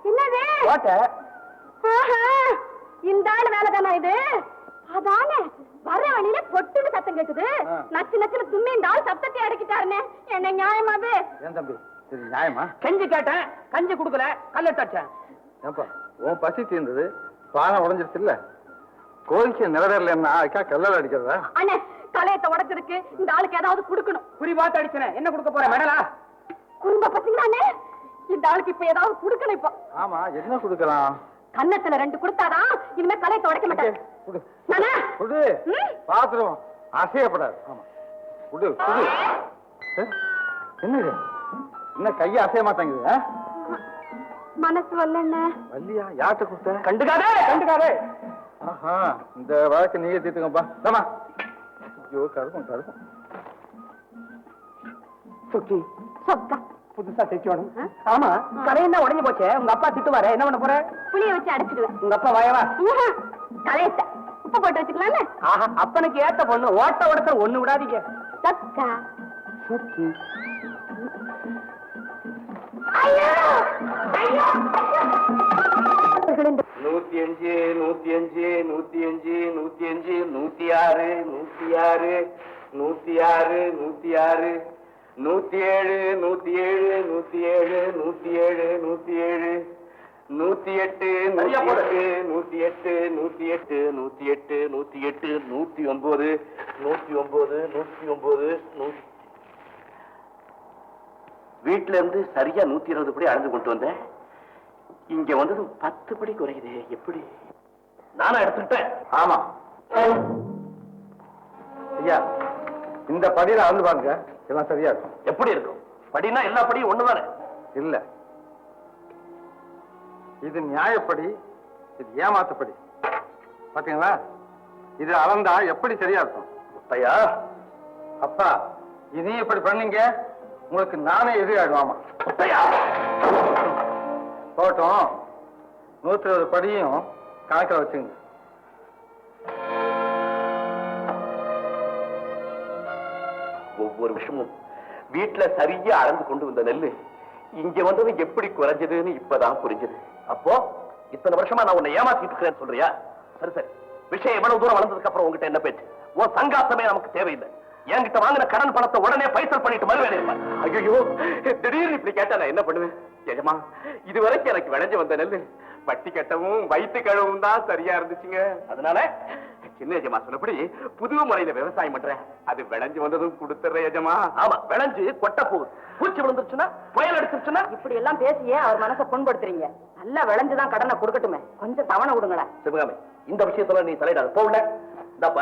Speaker 5: என்னது இந்த ஆளு வேலை தானே இது? அதானே வர வழியில பொட்டுன்னு சத்தம் கேக்குது. நச்சு தும்மி இந்த ஆள் சத்தத்தை அடக்கிட்டாருன்னு. என்ன நியாயமா அது?
Speaker 3: ஏன் தம்பி சரி நியாயமா?
Speaker 6: கஞ்சி கேட்டேன், கஞ்சி குடுக்கல, கல்லட்டாச்சேன்.
Speaker 3: ஏப்பா உன் பசி தீர்ந்தது, பானை உடஞ்சிருச்சு இல்ல, கோரிக்கை நிறைவேறலன்னா அதுக்கா கல்லால் அடிக்கிறதா?
Speaker 5: அண்ணே கலையத்தை உடைச்சிருக்கு, இந்த ஆளுக்கு ஏதாவது கொடுக்கணும்.
Speaker 6: குறி பார்த்து அடிச்சேன். என்ன கொடுக்க போற? மெடலா?
Speaker 5: குறும்ப பசங்களா அண்ணே, இந்த ஆளுக்கு இப்ப ஏதாவது கொடுக்கணும். இப்போ
Speaker 3: ஆமா, என்ன கொடுக்கலாம்?
Speaker 5: கன்னத்துல 2 கொடுத்தாதான் இனிமே கலையத்தை உடைக்க மாட்டேன்.
Speaker 3: பாத்துருவோம், அசையப்படாது. ஆமா குடு. என்னது என்ன கைய அசைய மாட்டாங்குது?
Speaker 5: மனசு வரல.
Speaker 3: வள்ளியா? யார்கிட்ட கொடுத்த?
Speaker 6: கண்டுக்காதே.
Speaker 3: ஆஹா, இந்த வழக்கு நீங்க தீர்த்துங்கப்பா. ஆமா. ஐயோ கருக்கும்.
Speaker 6: சுக்கி
Speaker 5: சொக்கா
Speaker 6: புதுசா தைக்கணும். ஆமா, கலையென்ன உடஞ்சு போச்சே, உங்க அப்பா திட்டுவாரு, என்ன பண்ண போற?
Speaker 5: புளிய வச்சு அடைச்சிடுவேன்.
Speaker 6: உங்க அப்பா வாயவா?
Speaker 5: கலையத்தை உப்பு போட்டு வச்சுக்கலாம்ல.
Speaker 6: ஆஹா, அப்பனுக்கு ஏத்த பொண்ணு, ஓட்ட உடத்த ஒண்ணு விடாதீங்க.
Speaker 5: சொக்கா
Speaker 6: சுக்கி
Speaker 2: 105, 105, 105, 105, 106, 106, 106, 106, 107, 107, 107, 107, 107, 108, 108, 108, 108, 108, 108, 109, 109, 109, வீட்டுல இருந்து சரியா 120 படி அளந்து கொண்டு வந்தேன். இங்க வந்தது 10 படி குறையுது. எப்படி? நானா எடுத்துக்கிட்டேன்.
Speaker 3: ஆமா ஐயா, இந்த படியில அளந்து பாருங்க, எல்லாம் சரியா இருக்கும்.
Speaker 2: எப்படி இருக்கும்? படினா எல்லா படியும் ஒண்ணுதானே?
Speaker 3: இல்ல, இது நியாயப்படி, இது ஏமாத்துப்படி. பாத்தீங்களா? இது அளந்தா எப்படி சரியா இருக்கும்?
Speaker 2: ஐயா
Speaker 3: அப்பா, இனி இப்படி பண்ணீங்க உங்களுக்கு நானே எதிராடுவாமா. போட்டோம், 120 படியும் கணக்கில் வச்சுங்க.
Speaker 2: ஒவ்வொரு விஷயமும் வீட்டுல சரியா அளந்து கொண்டு வந்த நெல்லு இங்க வந்தது எப்படி குறைஞ்சதுன்னு இப்பதான் புரிஞ்சது. அப்போ இத்தனை வருஷமா நான் உன்னை ஏமாத்திட்டு இருக்கிறேன்னு சொல்றியா? சரி சரி, விஷயம் இவ்வளவு தூரம் வளர்ந்ததுக்கு அப்புறம் உங்ககிட்ட என்ன பேச்சு? உன் சங்காசமே நமக்கு தேவையில்லை. என்கிட்ட வாங்கின கடன் பணத்தை உடனே பைசல் பண்ணிட்டு மறுவேலை இருப்பேன்.
Speaker 3: ஐயோ, திடீர்னு இப்படி கேட்டா நான் என்ன பண்ணுவேன்? எஜமா, இதுவரைக்கும் எனக்கு விளைஞ்சு வந்த நெல்லு வட்டி கட்டவும் வயிற்று கழவும் தான் சரியா இருந்துச்சுங்க.
Speaker 2: அதனால
Speaker 3: சின்ன எஜமா சொன்னபடி புது முறையில விவசாயம் பண்றேன். அது விளைஞ்சு வந்ததும் கொடுத்துறேன் எஜமா.
Speaker 2: ஆமா, விளைஞ்சு கொட்ட போகுது. பூச்சி விழுந்துருச்சுன்னா, புயல் அடிச்சிருச்சுன்னா
Speaker 1: இப்படி எல்லாம் பேசியே அவர் மனசை புண்படுத்துறீங்க. நல்லா விளைஞ்சுதான் கடனை கொடுக்கட்டுமே, கொஞ்சம் தவணை விடுங்களேன்.
Speaker 2: சிவகாமி, இந்த விஷயத்துல நீ தலையிடாத. போகல இந்தப்ப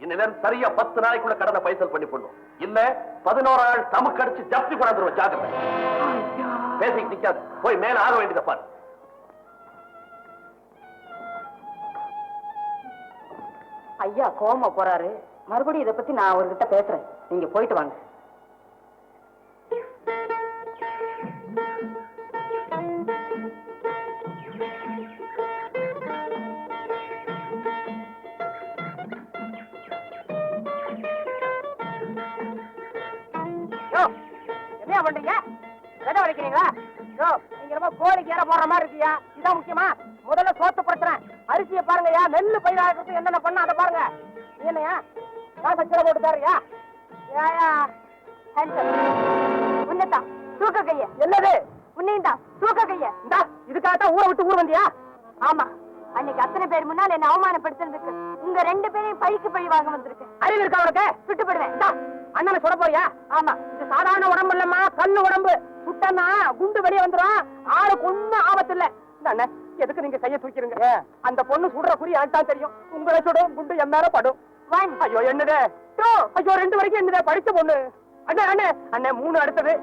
Speaker 2: இன்னும் சரியா 10 நாளைக்குள்ள கடனை பைசல் பண்ணி போடணும். இல்ல 11 நாள் தமக்கு அடிச்சு ஜப்தி கொண்டாந்துருவோம். ஜாக்கிரதை. பேசிட்டு நிக்காது, போய் மேல ஆக வேண்டியதை பாரு.
Speaker 1: ஐயா கோவமா போறாரு. மறுபடியும் இதை பத்தி நான் அவர்கிட்ட பேசுறேன். நீங்க போயிட்டு வாங்க.
Speaker 6: என்ன பண்றீங்க? விதை வளைக்கிறீங்களா? நீங்க ரொம்ப கோழிக்கு ஏற போடுற மாதிரி இருக்கியா? இதான் முக்கியமா? முதல்ல சோத்து பிரச்சனை. அரிசியை பாருங்கயா, நெல்லு பயிராகிறது என்னென்ன பண்ண அதை பாருங்க. நீ என்னையா காசை கீழே போட்டு தாரியா?
Speaker 5: உன்னதான் தூக்க கைய.
Speaker 6: என்னது?
Speaker 5: உன்னையும் தான் தூக்க கைய.
Speaker 6: இந்தா, இதுக்காகத்தான் ஊரை விட்டு ஊர் வந்தியா?
Speaker 5: ஆமா, அன்னைக்கு அத்தனை பேர் முன்னால் என்ன அவமானப்படுத்தினதுக்கு உங்க 2 பேரையும் பழிக்கு பழி வாங்க வந்திருக்கேன்.
Speaker 6: அறிவு இருக்கா உனக்கு?
Speaker 5: சுட்டுப்படுவேன்.
Speaker 6: இந்தா, அண்ணனை சுட போறியா?
Speaker 5: ஆமா,
Speaker 6: இது சாதாரண உடம்பு இல்லம்மா, கல்லு உடம்பு. சுட்டனா குண்டு வெளியே வந்துடும். ஆளுக்கு ஒண்ணும் ஆபத்து இல்ல. அண்ணன், எதுக்கு நீங்க கையை தூக்கிறீங்க? அந்த பொண்ணு சுடுற குறி எனக்கு தான் தெரியும். உங்களை சுடும் குண்டு என் மேல படும்.
Speaker 5: 1
Speaker 6: ஐயோ என்னது?
Speaker 5: 2
Speaker 6: ஐயோ 2 வரைக்கும் என்னது? படிச்ச பொண்ணு. அண்ணே அண்ணே அண்ணே 3 அடுத்தது.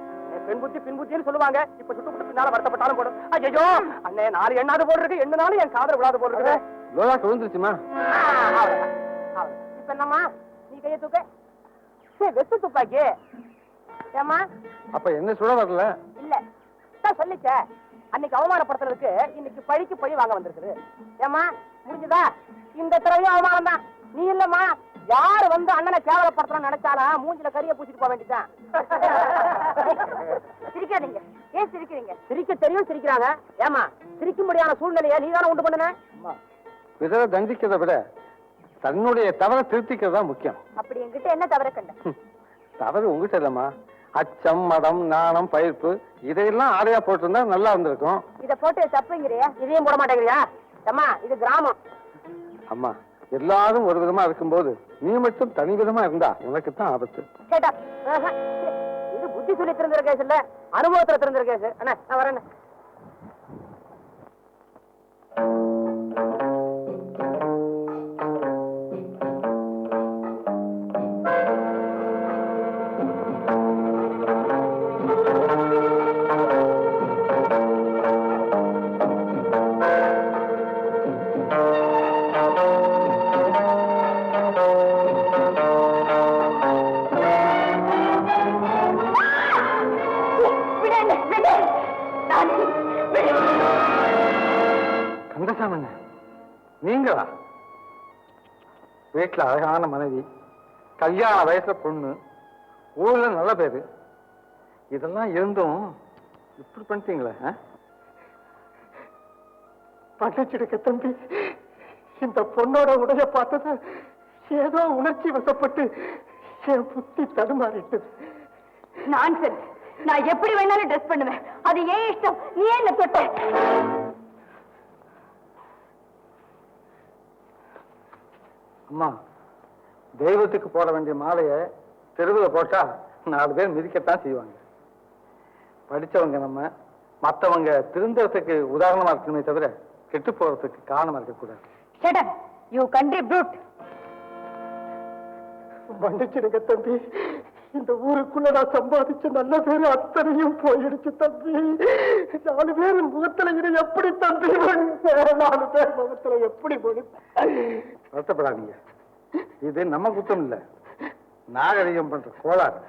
Speaker 6: பெண் புத்தி பின் புத்தின்னு சொல்லுவாங்க. இப்ப சுட்டு புட்டு பின்னால வருத்தப்பட்டாலும் போடும். ஐயோ அண்ணே 4 எண்ணாவது போடுறதுக்கு எண்ணாலும் என் காதல் விழாது போடுறது.
Speaker 3: லோலா விழுந்துருச்சுமா?
Speaker 6: இப்ப என்னம்மா நீ கையை தூக்க? வெத்து துப்பாக்கி. ஏமா
Speaker 3: அப்ப என்ன சுட வரல?
Speaker 6: இல்ல சொல்லிச்ச, அன்னைக்கு அவமானப்படுத்துறதுக்கு இன்னைக்கு பழிக்கு பழி வாங்க வந்திருக்குது. ஏமா முடிஞ்சதா? இந்த தடவையும் அவமானம் தான். நீ இல்லம்மா, யாரு வந்து அண்ணனை கேவலப்படுத்தணும் நினைச்சாலும் மூஞ்சில கரிய பூச்சிட்டு போக வேண்டியதான்.
Speaker 5: சிரிக்காதீங்க. ஏன் சிரிக்கிறீங்க?
Speaker 6: சிரிக்க தெரியும் சிரிக்கிறாங்க. ஏமா சிரிக்கும்படியான சூழ்நிலையை நீ தானே உண்டு பண்ணுன?
Speaker 3: பிறரை தண்டிக்கிறத விட தன்னுடைய தவறை திருத்திக்கிறது தான் முக்கியம்.
Speaker 5: அப்படி என்கிட்ட என்ன தவற கண்ட?
Speaker 3: தவறு உங்ககிட்ட இல்லம்மா. அச்சம், மடம், நாணம், பயிர்ப்பு இதையெல்லாம் ஆடையா போட்டிருந்தா நல்லா இருந்திருக்கும்.
Speaker 5: இத போட்டு தப்புங்கிறியா?
Speaker 6: இதையும் போட மாட்டேங்கிறியா? அம்மா இது கிராமம்.
Speaker 3: அம்மா, எல்லாரும் ஒரு விதமா இருக்கும்போது நீ மட்டும் தனி விதமா இருந்தா உனக்கு தான் ஆபத்து.
Speaker 6: கேட்டா இது புத்தி சொல்லி திறந்துற கேஸ் இல்ல, அனுபவத்துல திறந்துற கேஸ். அண்ணா நான் வரேன்.
Speaker 3: கந்தசாமி, நீங்களா? வீட்டுல அழகான மனைவி, கல்யாண வயசுல பொண்ணு, ஊர்ல நல்ல பேரு, இதெல்லாம் இருந்தும் இப்படி பண்ணிட்டீங்களே?
Speaker 7: பட்டச்சிடுக்க தம்பி, இந்த பொண்ணோட உடைய பார்த்தது ஏதோ உணர்ச்சி வசப்பட்டு என் புத்தி தடுமாறிட்டது.
Speaker 5: நான்சென்ஸ். நான் எப்படி வேணாலும் ட்ரெஸ் பண்ணுவேன். அது ஏன் இஷ்டம். நீ ஏன் என்ன தொட்ட?
Speaker 3: அம்மா, தெய்வத்துக்கு போட வேண்டிய மாலையை தெருவில் போட்டா 4 பேர் மிதிக்கத்தான் செய்வாங்க. படிச்சவங்க நம்ம, மற்றவங்க திருந்தறதுக்கு உதாரணமா இருக்கணுமே தவிர கெட்டு போறதுக்கு காரணமா இருக்கக்கூடாது.
Speaker 5: Shut up, you country brute.
Speaker 7: மன்னிச்சிடுங்க தம்பி, இந்த ஊருக்குள்ள நான் சம்பாதிச்ச நல்ல பேரு அத்தனையும் போயிடுச்சு தம்பி. 4 பேர் முகத்துல இது எப்படி தம்பி? 4 பேர் முகத்துல எப்படி போடு?
Speaker 3: வருத்தப்படாதீங்க. இது நம்ம குற்றம் இல்ல, நாகரிகம் பண்ற கோளாறு.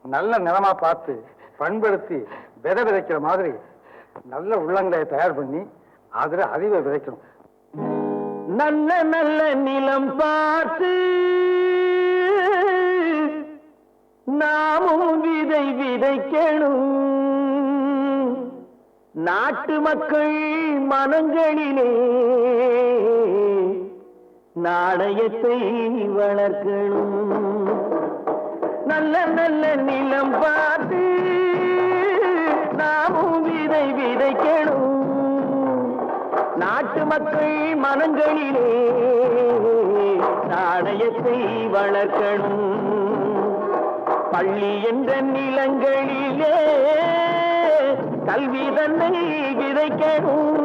Speaker 3: நல்ல நிலமா பார்த்து பண்படுத்தி விதை விதைக்கிற மாதிரி நல்ல உள்ளங்களை தயார் பண்ணி அதுல அறிவை விதைக்கணும்.
Speaker 4: நல்ல நல்ல நிலம் பார்த்து நாமும் விதை விதைக்கணும். நாட்டு மக்கள் மனங்களிலே நாணயத்தை வளர்க்கணும். நல்ல நல்ல நிலம் பார்த்து நாமும் விதை விதைக்கணும். நாட்டு மக்கள் மனங்களிலே நாணயத்தை வளர்க்கணும். பள்ளி என்ற நிலங்களிலே கல்வி தன்னை விதைக்கணும்.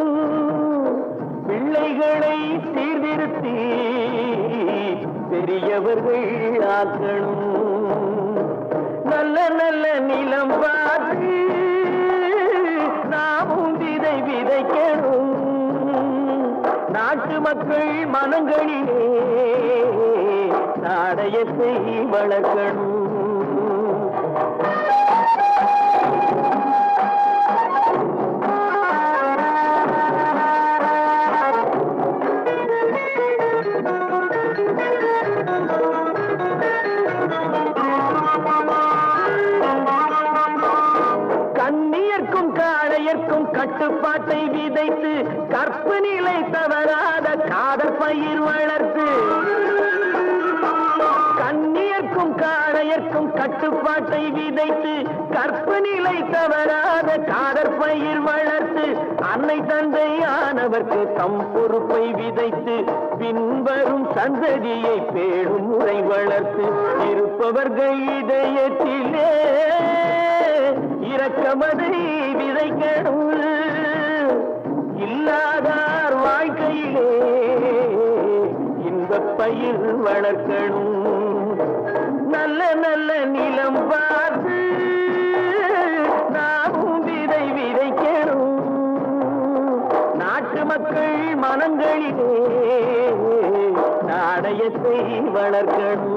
Speaker 4: பிள்ளைகளை சீர்திருத்தி பெரியவர்கள் ஆக்கணும். நல்ல நல்ல நிலம் பார்த்து நாமும் விதை விதைக்கணும். நாட்டு மக்கள் மனங்களிலே நாணயத்தை வளர்க்கணும். கண்ணியர்க்கும் காளையர்க்கும் கட்டுப்பாட்டை விதைத்து கற்பு நிலை தவறாத காதல் பயிர் வளர்த்து. கண்ணியர்க்கும் காளையர்க்கும் கட்டுப்பாட்டை விதைத்து கற்பு நிலை தவறாத காதல் பயிர் வளர்த்து. அன்னை தந்தையானவர்க்கு தம் பொறுப்பை விதைத்து பின்வரும் சந்ததியை பேடும் முறை வளர்த்து. இருப்பவர்கள் இதயத்திலே இரக்கமதை விதைக்கணும். இல்லாதார் வாழ்க்கையிலே இன்பப் பயிர் வளர்க்கணும். நல்ல நல்ல நிலம் பார்த்து நாமும் விதை விதைக்கணும். நாட்டு மக்கள் மனங்களிலே நாணயத்தை வளர்க்கணும்.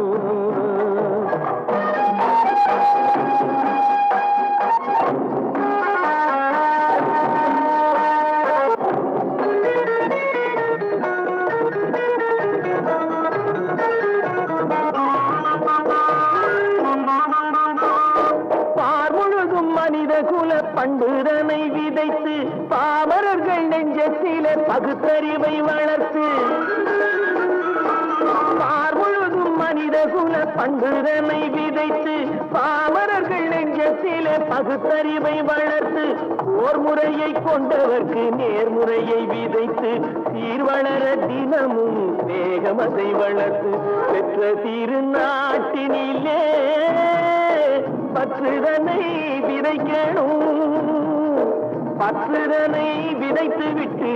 Speaker 4: மனித குல பண்புதனை விதைத்து பாமரர்கள் நெஞ்சத்திலே பகுத்தறிவை வளர்த்து. முழுதும் மனித குல பண்புதனை விதைத்து பாமரர்கள் நெஞ்சத்திலே பகுத்தறிவை வளர்த்து. ஓர் முறையை கொண்டவர்க்கு நேர்முறையை விதைத்து சீர்வளர தினமும் வேகமதை வளர்த்து. பெற்ற திருநாட்டினிலே பற்றுதனை விதைக்கணும். பற்றுதனை விதைத்து விட்டு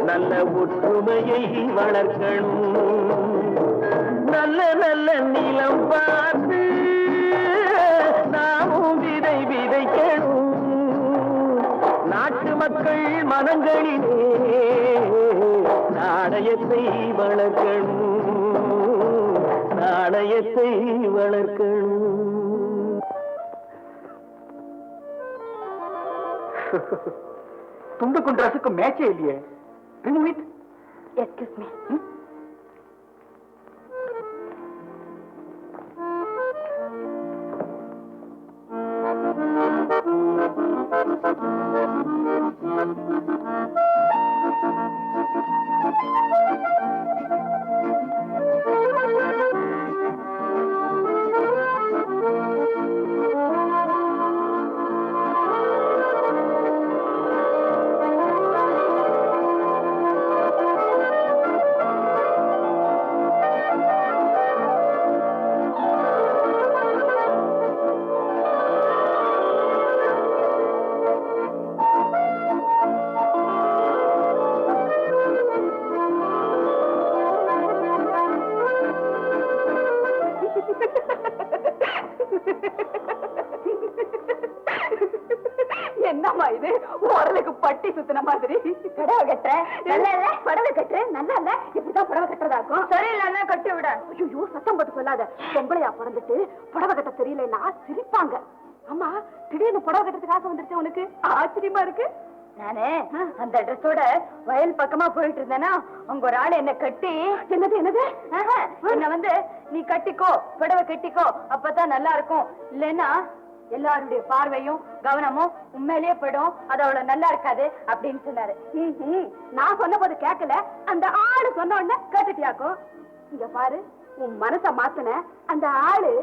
Speaker 4: நல்ல ஒற்றுமையை வளர்க்கணும். நல்ல நல்ல நிலம் பார்த்து நாமும் விதை விதைக்கணும். நாட்டு மக்கள் மனங்களிலே நாணயத்தை வளர்க்கணும். நாணயத்தை வளர்க்கணும்.
Speaker 3: துண்டுக்கும் ட்ரெஸ்ஸுக்கும் மேட்சே இல்லையே. Remove it.
Speaker 5: Excuse me. என்னம்மா இது உரலுக்கு பட்டி சுத்தின மாதிரி? புடவை கட்டுற நல்லா இல்ல, புடவை கட்டு நல்லா இல்ல. இப்படிதான் புடவை கட்டுறதாக்கும். சரியில்லைன்னா கட்டி விட. ஐயோ சத்தம் போட்டு சொல்லாத. பொம்பளையா பிறந்துட்டு புடவை கட்ட தெரியலன்னா சிரிப்பாங்க. அம்மா திடீர்னு புடவை கட்டுறதுக்கு ஆசை வந்துருச்சு உனக்கு? ஆச்சரியமா இருக்கு. நானே அந்த ட்ரெஸ்ஸோட வயல் பக்கமா போயிட்டு இருந்தேன்னா அங்க ஒரு ஆளு என்ன கட்டி என்னது என்னது என்ன வந்து நீ கட்டிக்கோ புடவை கட்டிக்கோ அப்பதான் நல்லா இருக்கும் இல்லன்னா எல்லாருடைய பார்வையும் கவனமும் உண்மையிலேயே படும், அது அவ்வளவு நல்லா இருக்காது அப்படின்னு சொன்னாரு. நான் சொன்ன போது கேட்கல, அந்த ஆளு சொன்ன உடனே கேட்டுட்டியாக்கும். இங்க பாரு, உன் மனச மாத்தின அந்த ஆளு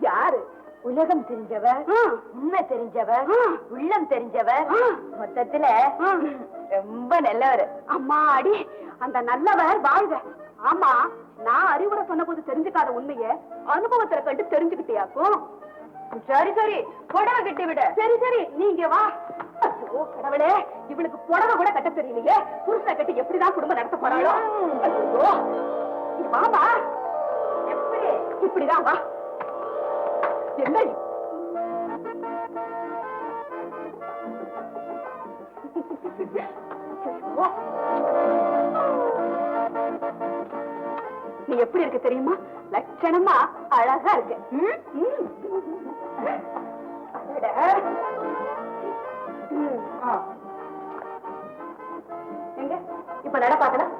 Speaker 5: யாரு? உலகம் தெரிஞ்சவர், உண்மை தெரிஞ்சவர், உள்ளம் தெரிஞ்சவர், மொத்தத்துல ரொம்ப நல்லவர். அம்மா அடி, அந்த நல்லவர் வாழ்க. ஆமா, நான் அறிவுரை சொன்ன போது தெரிஞ்சுக்காத உண்மைய அனுபவத்துல கண்டு தெரிஞ்சுக்கிட்டியாக்கும். சரி சரி, புடவை கட்டி விட. சரி சரி, நீங்க வா. ஐயோ கடவுளே, இவளுக்கு புடவை கூட கட்ட தெரியலையே, புருஷனை கட்டி எப்படிதான் குடும்பம் நடத்த போறாளோ. ஐயோ, வாமா, எப்படி இப்படிதான் வா. என்ன நீ எப்படி இருக்கு தெரியுமா? லட்சணமா அழகா இருக்கு. எங்க இப்ப நட பாக்கலாம்.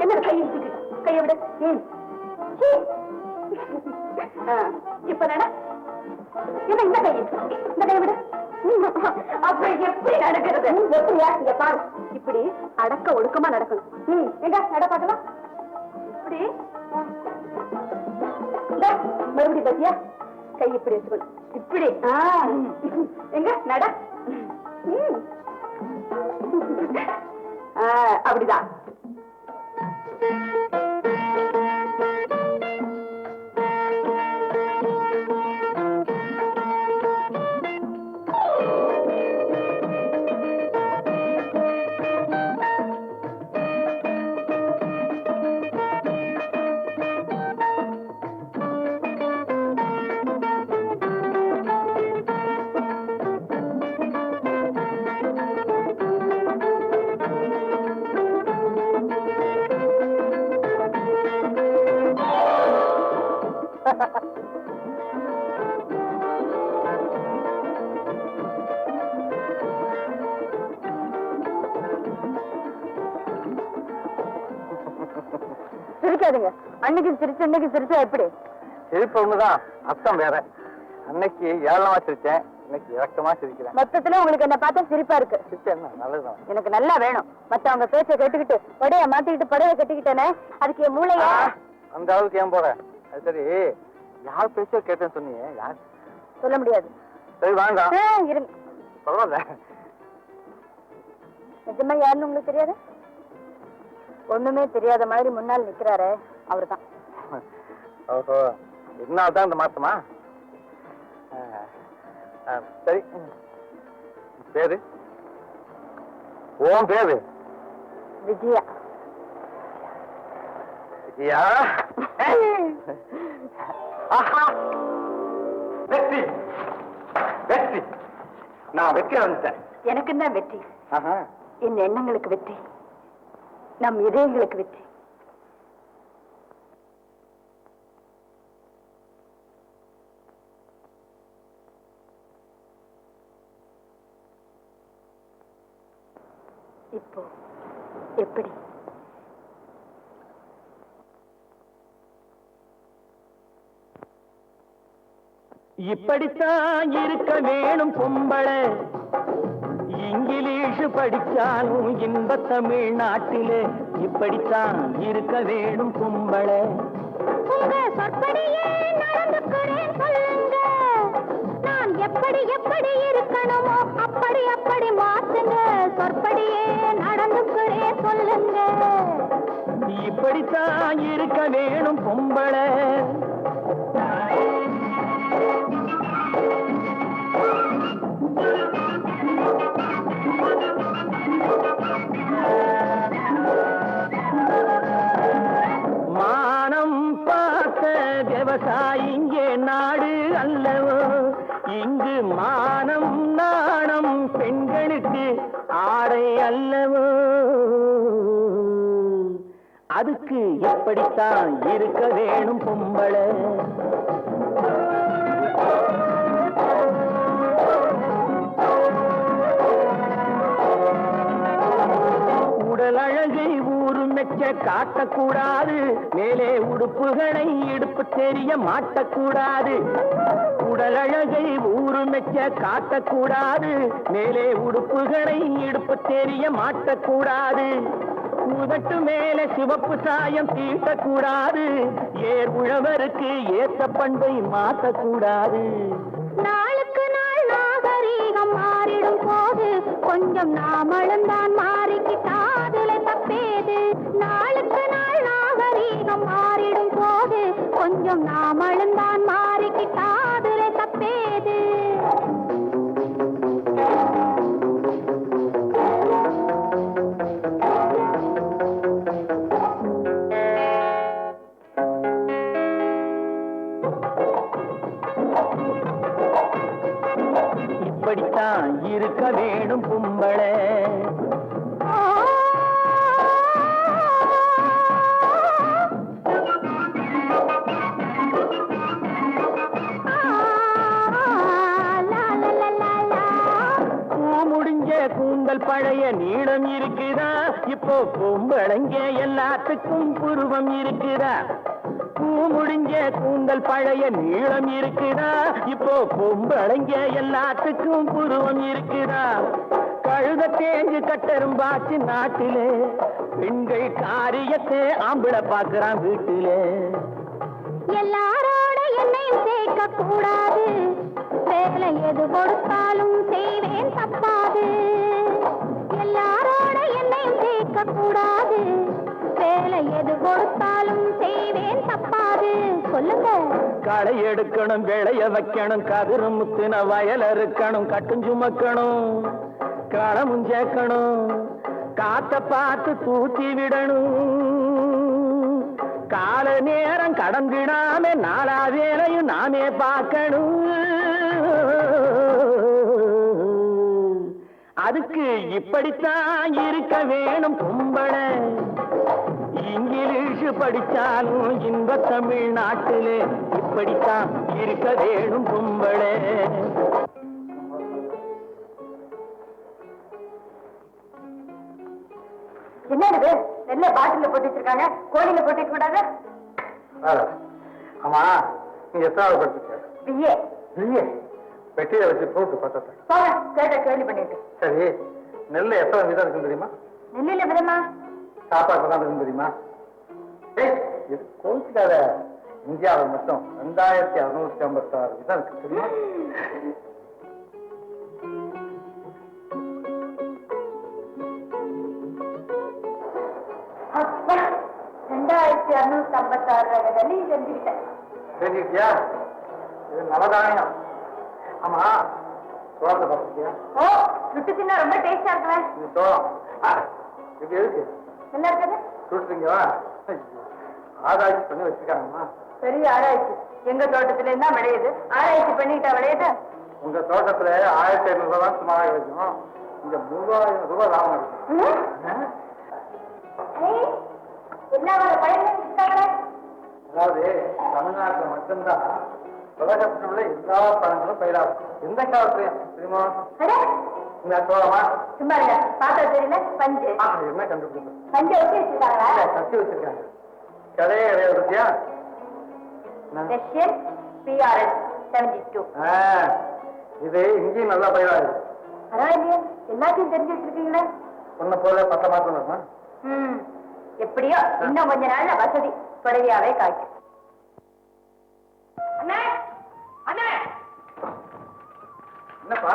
Speaker 5: என்ன கையை கையை விட. இப்ப நட. என்ன இந்த கையை இந்த கையை விட. அப்ப எப்படி நடக்கிறது? எப்படியா? இங்க பாரு, இப்படி அடக்க ஒடுக்கமா நடக்கணும். எங்க நட பாக்கலாம். இப்படி மறுபடி பத்தியா கை இப்படி வச்சுக்கணும். இப்படி எங்க நட. அப்படிதான். சிரிக்காதீங்க. அன்னைக்கு சிரிச்சு இன்னைக்கு சிரிச்சா எப்படி?
Speaker 3: சிரிப்பு ஒண்ணுதான், அர்த்தம் வேற. அன்னைக்கு ஏழமா சிரிச்சேன், இன்னைக்கு இறக்கமா சிரிக்கிறேன்.
Speaker 5: மொத்தத்துல உங்களுக்கு என்ன பார்த்தா சிரிப்பா இருக்கு.
Speaker 3: சிரிச்சா என்ன நல்லதுதான்.
Speaker 5: எனக்கு நல்லா வேணும். மத்தவங்க பேச்ச கேட்டுக்கிட்டு படைய மாத்திக்கிட்டு படைய கட்டிக்கிட்டேனே, அதுக்கு என் மூளைய
Speaker 3: அந்த அளவுக்கு ஏன் போற? அது சரி, யார் பேச்சோ கேட்டேன்னு சொன்னீங்க? யார்?
Speaker 5: சொல்ல முடியாது.
Speaker 3: சரி வேண்டாம்,
Speaker 5: இருங்க.
Speaker 3: பரவாயில்ல.
Speaker 5: நிஜமா யாருன்னு உங்களுக்கு தெரியாது? ஒண்ணுமே தெரியாத மாதிரி முன்னால் நிக்கிறாரே, அவர்தான்.
Speaker 3: ஓஹோ, இதனால்தான் இந்த மாசமா? சரி, பேரு? ஓம் பேரு?
Speaker 5: விஜயா.
Speaker 3: விஜயா, வெற்றி வெற்றி, நான் வெற்றி வந்துட்டேன்.
Speaker 5: எனக்கு தான் வெற்றி. என் எண்ணங்களுக்கு வெற்றி, நம் இதயங்களுக்கு வெற்றி. இப்போ எப்படி?
Speaker 4: இப்படித்தான் இருக்க வேணும் பொம்பளை, இங்கிலீஷ் படிச்சாலும் இன்ப தமிழ்நாட்டிலே இப்படித்தான் இருக்க வேணும் பொம்பளை.
Speaker 5: உங்க சொற்படியே நடந்துக்கிறேன் சொல்லுங்க, நான் எப்படி எப்படி இருக்கணுமோ அப்படி அப்படி மாத்துங்க, சொற்படியே நடந்துக்கிறேன் சொல்லுங்க.
Speaker 4: இப்படித்தான் இருக்க வேணும் பொம்பளை. மானம் பார்த்த விவசாயிங்கே நாடு அல்லவோ, இங்கு மானம் நாணம் பெண்களுக்கு ஆடை அல்லவோ, அதுக்கு எப்படித்தான் இருக்க வேணும் பொம்பளை. உடல் அழகை ஊரும் மெச்ச காட்டக்கூடாது, மேலே உடுப்புகளை இடுப்பு தெரிய மாட்டக்கூடாது. உடலழகை ஊரு மெச்ச காட்டக்கூடாது, மேலே உடுப்புகளை இடுப்பு தெரிய மாட்டக்கூடாது. உதட்டு மேல சிவப்பு சாயம் தீட்டக்கூடாது, ஏர் உழவருக்கு ஏத்த பண்பை மாற்றக்கூடாது.
Speaker 5: நாளுக்கு நாள் நாகரீகம் மாறிடும் போது கொஞ்சம் நாமளும் தான் மாறிக்கிட்டாதுல தப்பேது. நாளுக்கு நாள் நாகரீகம் மாறிடும் போது கொஞ்சம் நாமளும் தான் மாறிக்கிட்டாதுல தப்பேது.
Speaker 4: இப்படித்தான் இருக்க வேணும் கும்பளே. முடிஞ்ச கூந்தல் பழைய நீளம் இருக்குதா, இப்போ பொம்பளைங்க எல்லாத்துக்கும் புருவம் இருக்குதா. பூ முடிஞ்ச கூந்தல் பழைய நீளம் இருக்குதா, இப்போ பொம்பளைங்க எல்லாத்துக்கும் புருவம் இருக்குதா. கழுத தேஞ்சு கட்டரும்பாச்சு நாட்டிலே, பெண்கள் காரியத்தை ஆம்பளை பாக்குறான் வீட்டிலே.
Speaker 5: எல்லாரோட என்னையும் சேர்க்க கூடாது, வேலை எது கொடுத்தாலும் செய்வேன் தப்பாது. எல்லாரோட என்னையும் சேர்க்க கூடாது, வேலை எது கொடுத்தாலும் செய்வேன் தப்பாது. சொல்லுங்க.
Speaker 4: களை எடுக்கணும், விளைய வைக்கணும், கதிரும் முத்தின வயல் இருக்கணும், கட்டும் சுமக்கணும், களமும் சேர்க்கணும், காத்த பார்த்து தூத்தி விடணும். கால நேரம் கடந்திடாம நாளா வேலையும் நாமே பார்க்கணும். அதுக்கு இப்படித்தான் இருக்க வேணும் பொம்பளை. இங்கிலீஷ் படிச்சாலும் இன்ப தமிழ்நாட்டிலே இப்படித்தான் இருக்க வேணும் பொம்பளை.
Speaker 1: என்னது நெல்ல பாட்டில போட்டு வச்சிருக்காங்க, கோழில போட்டு கூடாது.
Speaker 3: ஆமா, நீங்க எத்தனாவது படிச்சிருக்க?
Speaker 1: பிஏ.
Speaker 3: பிஏ பெட்டியில வச்சு போட்டு பத்தத்தை
Speaker 1: கேட்ட கேள்வி பண்ணிட்டு.
Speaker 3: சரி, நெல்ல எத்தனை விதம் இருக்குன்னு தெரியுமா?
Speaker 1: நெல்லில விதமா?
Speaker 3: சாப்பாடு தான் இருக்குன்னு தெரியுமா? இது கோவிச்சுக்காத. இந்தியாவில் மட்டும் 2656 விதம் இருக்கு தெரியுமா?
Speaker 1: அப்பா, 2656 நெல்லி செஞ்சுக்கிட்டேன்.
Speaker 3: தெரிஞ்சுக்கிட்டியா? இது நவதானியம். ஆமா, சோளத்தை பார்த்துக்கியா?
Speaker 1: ஓ, சுட்டு தின்னா ரொம்ப டேஸ்டா இருக்குவேன்.
Speaker 3: இது சோளம். இது எதுக்கு?
Speaker 1: நல்லா இருக்குது.
Speaker 3: சுட்டுறீங்களா? ஆராய்ச்சி பண்ணி வச்சிருக்காங்கம்மா.
Speaker 1: பெரிய ஆராய்ச்சி. எங்க தோட்டத்துல இருந்தா விளையுது, ஆராய்ச்சி பண்ணிட்டா விளையுது.
Speaker 3: உங்க தோட்டத்துல 1500 ரூபாய் தான் சும்மாவே கிடைக்கும், இங்க 3000 ரூபாய் லாபம் இருக்கு.
Speaker 1: என்ன பயிர்கள் இருக்காங்க?
Speaker 3: அதாவது தமிழ்நாட்டில் மட்டும்தான் உலகத்தில் உள்ள எல்லா பழங்களும் பயிராகும். எந்த காலத்துலயும் தெரியுமா? இந்த சோளமா?
Speaker 1: சும்மா இல்ல, பார்த்தா தெரியல. பஞ்சு
Speaker 3: என்ன கண்டுபிடிச்சு
Speaker 1: பஞ்சை வச்சு வச்சிருக்காங்களா?
Speaker 3: கட்டி வச்சிருக்காங்க. கதையே கிடையாது பத்தியா?
Speaker 1: Russian PRS 72.
Speaker 3: இது இங்கேயும் நல்லா பயிராகுது.
Speaker 1: பரவாயில்லையே, எல்லாத்தையும் தெரிஞ்சு வச்சிருக்கீங்களா?
Speaker 3: ஒன்ன போல 10 மாசம் வருமா?
Speaker 1: எப்படியோ இன்னும் கொஞ்ச நாள்ல வசதி புடவையாவே காய்க்கும். அண்ணே, அண்ணே,
Speaker 3: என்னப்பா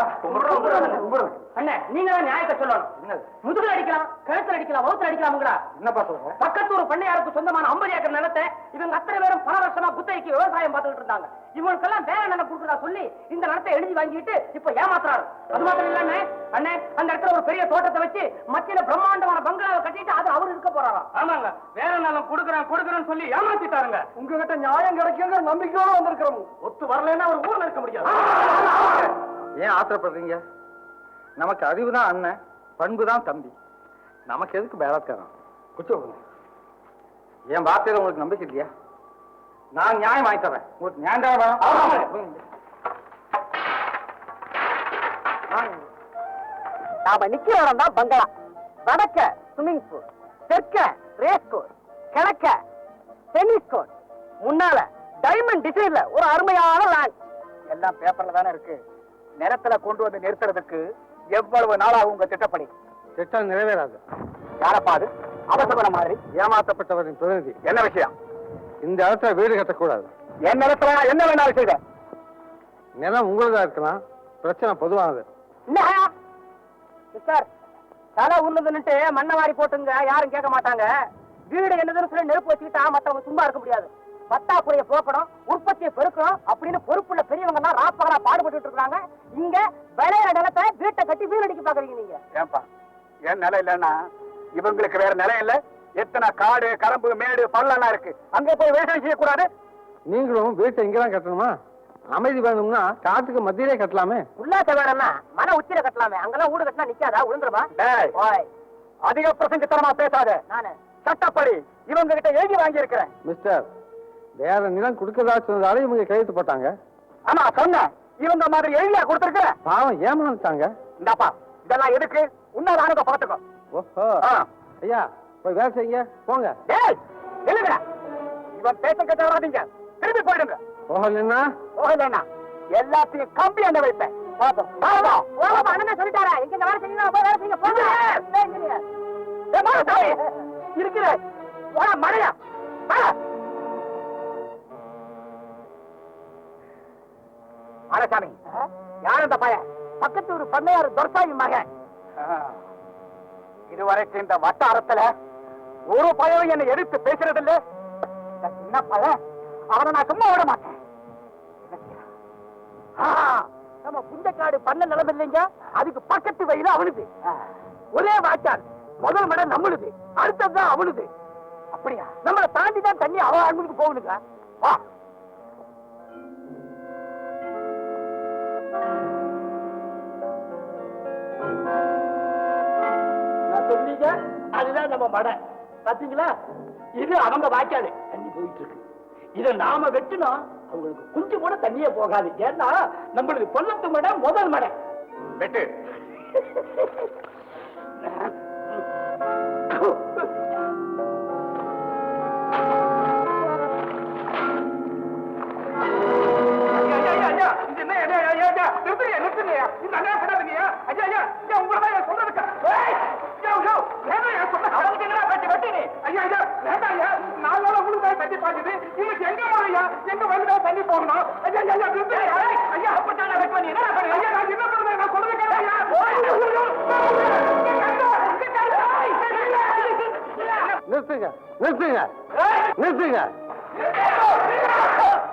Speaker 6: அண்ணே, நீங்க தான் நியாயத்தை சொல்லணும். முதுகுல அடிக்கலாம், கழுத்துல அடிக்கலாம், வகுத்துல அடிக்கலாம்ங்களா?
Speaker 3: என்னப்பா சொல்ற?
Speaker 6: பக்கத்தூர் பண்ணையாருக்கு சொந்தமான 50 ஏக்கர் நிலத்தை இவங்க அத்தனை பேரும் பல வருஷமா குத்தகைக்கு விவசாயம் பார்த்துட்டு இருந்தாங்க. இவங்களுக்கெல்லாம் வேற நிலம் கொடுக்குறதா சொல்லி இந்த நிலத்தை எழுதி வாங்கிட்டு இப்ப ஏமாத்துறாரு. அது மாத்திரம் இல்ல அண்ணே, அந்த இடத்துல ஒரு பெரிய தோட்டத்தை வச்சு மத்தியில பிரம்மாண்டமான பங்களாவை கட்டிட்டு அது அவரு இருக்க போறாராம். ஆமாங்க, வேற நிலம் கொடுக்குறேன்னு சொல்லி ஏமாத்திட்டாருங்க. உங்ககிட்ட நியாயம் கிடைக்குங்கிற நம்பிக்கையோட வந்திருக்கிறோம். ஒத்து வரலன்னா ஒரு ஊர்ல இருக்க முடியாது.
Speaker 3: ஏன் ஆத்திரப்படுறீங்க? நமக்கு அறிவுதான் அண்ணன், பண்புதான் தம்பி. நமக்கு எதுக்கு பேரத்காரம்? குச்சோங்க. என் வார்த்தையில உங்களுக்கு நம்பிக்கை இல்லையா? நான் நியாயம் வாங்கி தரேன். உங்களுக்கு நியாயம் தான்.
Speaker 6: நாம நிக்கிற இடம் தான் பங்களா, வடக்க ஸ்விம்மிங் பூல், தெற்க ரேஸ் கோர்ஸ், கிழக்க டென்னிஸ் கோர்ட், முன்னால டைமண்ட் டிசைன்ல ஒரு அருமையான லேண்ட்.
Speaker 3: எல்லாம் பேப்பர்ல தானே இருக்கு. நிலத்துல கொண்டு வந்து நிறுத்துறதுக்கு எவ்வளவு நாளாகும் உங்க திட்டப்படி?
Speaker 7: திட்டம் நிறைவேறாது.
Speaker 3: யாரப்பா அது? அவசர மாதிரி
Speaker 7: ஏமாற்றப்பட்டவரின் பிரதிநிதி.
Speaker 3: என்ன விஷயம்?
Speaker 7: இந்த இடத்துல வீடு கட்டக்கூடாது.
Speaker 3: என் நிலத்துல நான் என்ன வேணாலும் செய்வேன்.
Speaker 7: நிலம் உங்களுதா இருக்கலாம், பிரச்சனை பொதுவானது.
Speaker 6: சார், தலை உண்ணுதுன்னுட்டு மண்ணை வாரி போட்டுங்க, யாரும் கேட்க மாட்டாங்க. வீடு என்னதுன்னு சொல்லி நெருப்பு வச்சுக்கிட்டா மத்தவங்க சும்மா இருக்க முடியாது. பத்தாக்குறைய போக்கணும், உற்பத்தியை பெருக்கணும் அப்படின்னு பொறுப்புள்ள பெரியவங்க எல்லாம் ராப்பகலா பாடுபட்டு இருக்காங்க. இங்க விளையாட நிலத்தை வீட்டை கட்டி வீடு அடிக்க பாக்குறீங்க நீங்க.
Speaker 3: ஏன்பா என் நிலம் இல்லைன்னா இவங்களுக்கு வேற நிலம் இல்ல? எத்தனை காடு கரம்பு மேடு பள்ளம் இருக்கு, அங்க போய் விவசாயம் செய்யக்கூடாது?
Speaker 7: நீங்களும் வீட்டை இங்கதான் கட்டணுமா? அமைதி வேணும்னா காட்டுக்கு மத்தியிலே கட்டலாமே.
Speaker 6: உல்லாச வேணும்னா மன உச்சியில கட்டலாமே. அங்கெல்லாம் வீடு கட்டினா நிக்காதா, விழுந்துருமா? ஓய்,
Speaker 3: அதிக பிரசங்கத்தனமா பேசாத.
Speaker 6: நானு
Speaker 3: சட்டப்படி இவங்க கிட்ட எழுதி வாங்கி இருக்கிறேன்.
Speaker 7: மிஸ்டர், வேற நிலம் கொடுக்கறதா சொன்னதால இவங்க கையெழுத்து போட்டாங்க.
Speaker 3: ஆமா சொன்ன இவங்க மாதிரி எழுதியா கொடுத்திருக்க.
Speaker 7: பாவம் ஏமாந்துட்டாங்க.
Speaker 3: இந்தாப்பா இதெல்லாம் எதுக்கு? உன்ன ராணுவ பாத்துக்கோ.
Speaker 7: ஓஹோ, ஐயா போய் வேலை செய்யுங்க, போங்க.
Speaker 3: டேய் நில்லுங்க, இவன் பேச கேட்ட வராதீங்க, திரும்பி போயிடுங்க.
Speaker 7: போகலன்னா
Speaker 3: போகலன்னா எல்லாத்தையும் கம்பி என்ன வைப்பேன்.
Speaker 6: அண்ணன் சொல்லிட்டாரா, எங்க வேலை செய்யணும் போய் வேலை செய்யுங்க, போங்க.
Speaker 3: இருக்கிற மழையா ஆனசாமி, யார் இந்த பையன்?
Speaker 6: பக்கத்து ஒரு பண்ணையாரு துரசாமி மகன்.
Speaker 3: இதுவரைக்கும் இந்த வட்டாரத்துல ஒரு பையன் என்னை எதிர்த்து பேசுறது இல்ல. இந்த சின்ன பையன், அவனை நான் சும்மா விட மாட்டேன்.
Speaker 6: நம்ம புஞ்சக்காடு பண்ண நிலம் இல்லைங்க, அதுக்கு பக்கத்து வயது அவனுது. ஒரே வாய்க்கால், முதல் மடம் நம்மளுது, அடுத்ததுதான் அவனுது.
Speaker 3: அப்படியா?
Speaker 6: நம்மளை தாண்டி தான் தண்ணி அவன் அன்புக்கு போகணுங்க.
Speaker 3: வா.
Speaker 6: நான் சொன்னீங்க, அதுதான் நம்ம மடை. பாத்தீங்களா, இது அவங்க வாய்க்காடு, தண்ணி போயிட்டு இருக்கு. இதை நாம வெட்டினோம், அவங்களுக்கு கொஞ்சம் கூட தண்ணியே போகாது. ஏன்னா நம்மளுக்கு கொல்லத்து மடை முதல் மடை.
Speaker 3: வெட்டு.
Speaker 7: நிறுத்துங்க, நிறுத்துங்க, நிறுத்துங்க.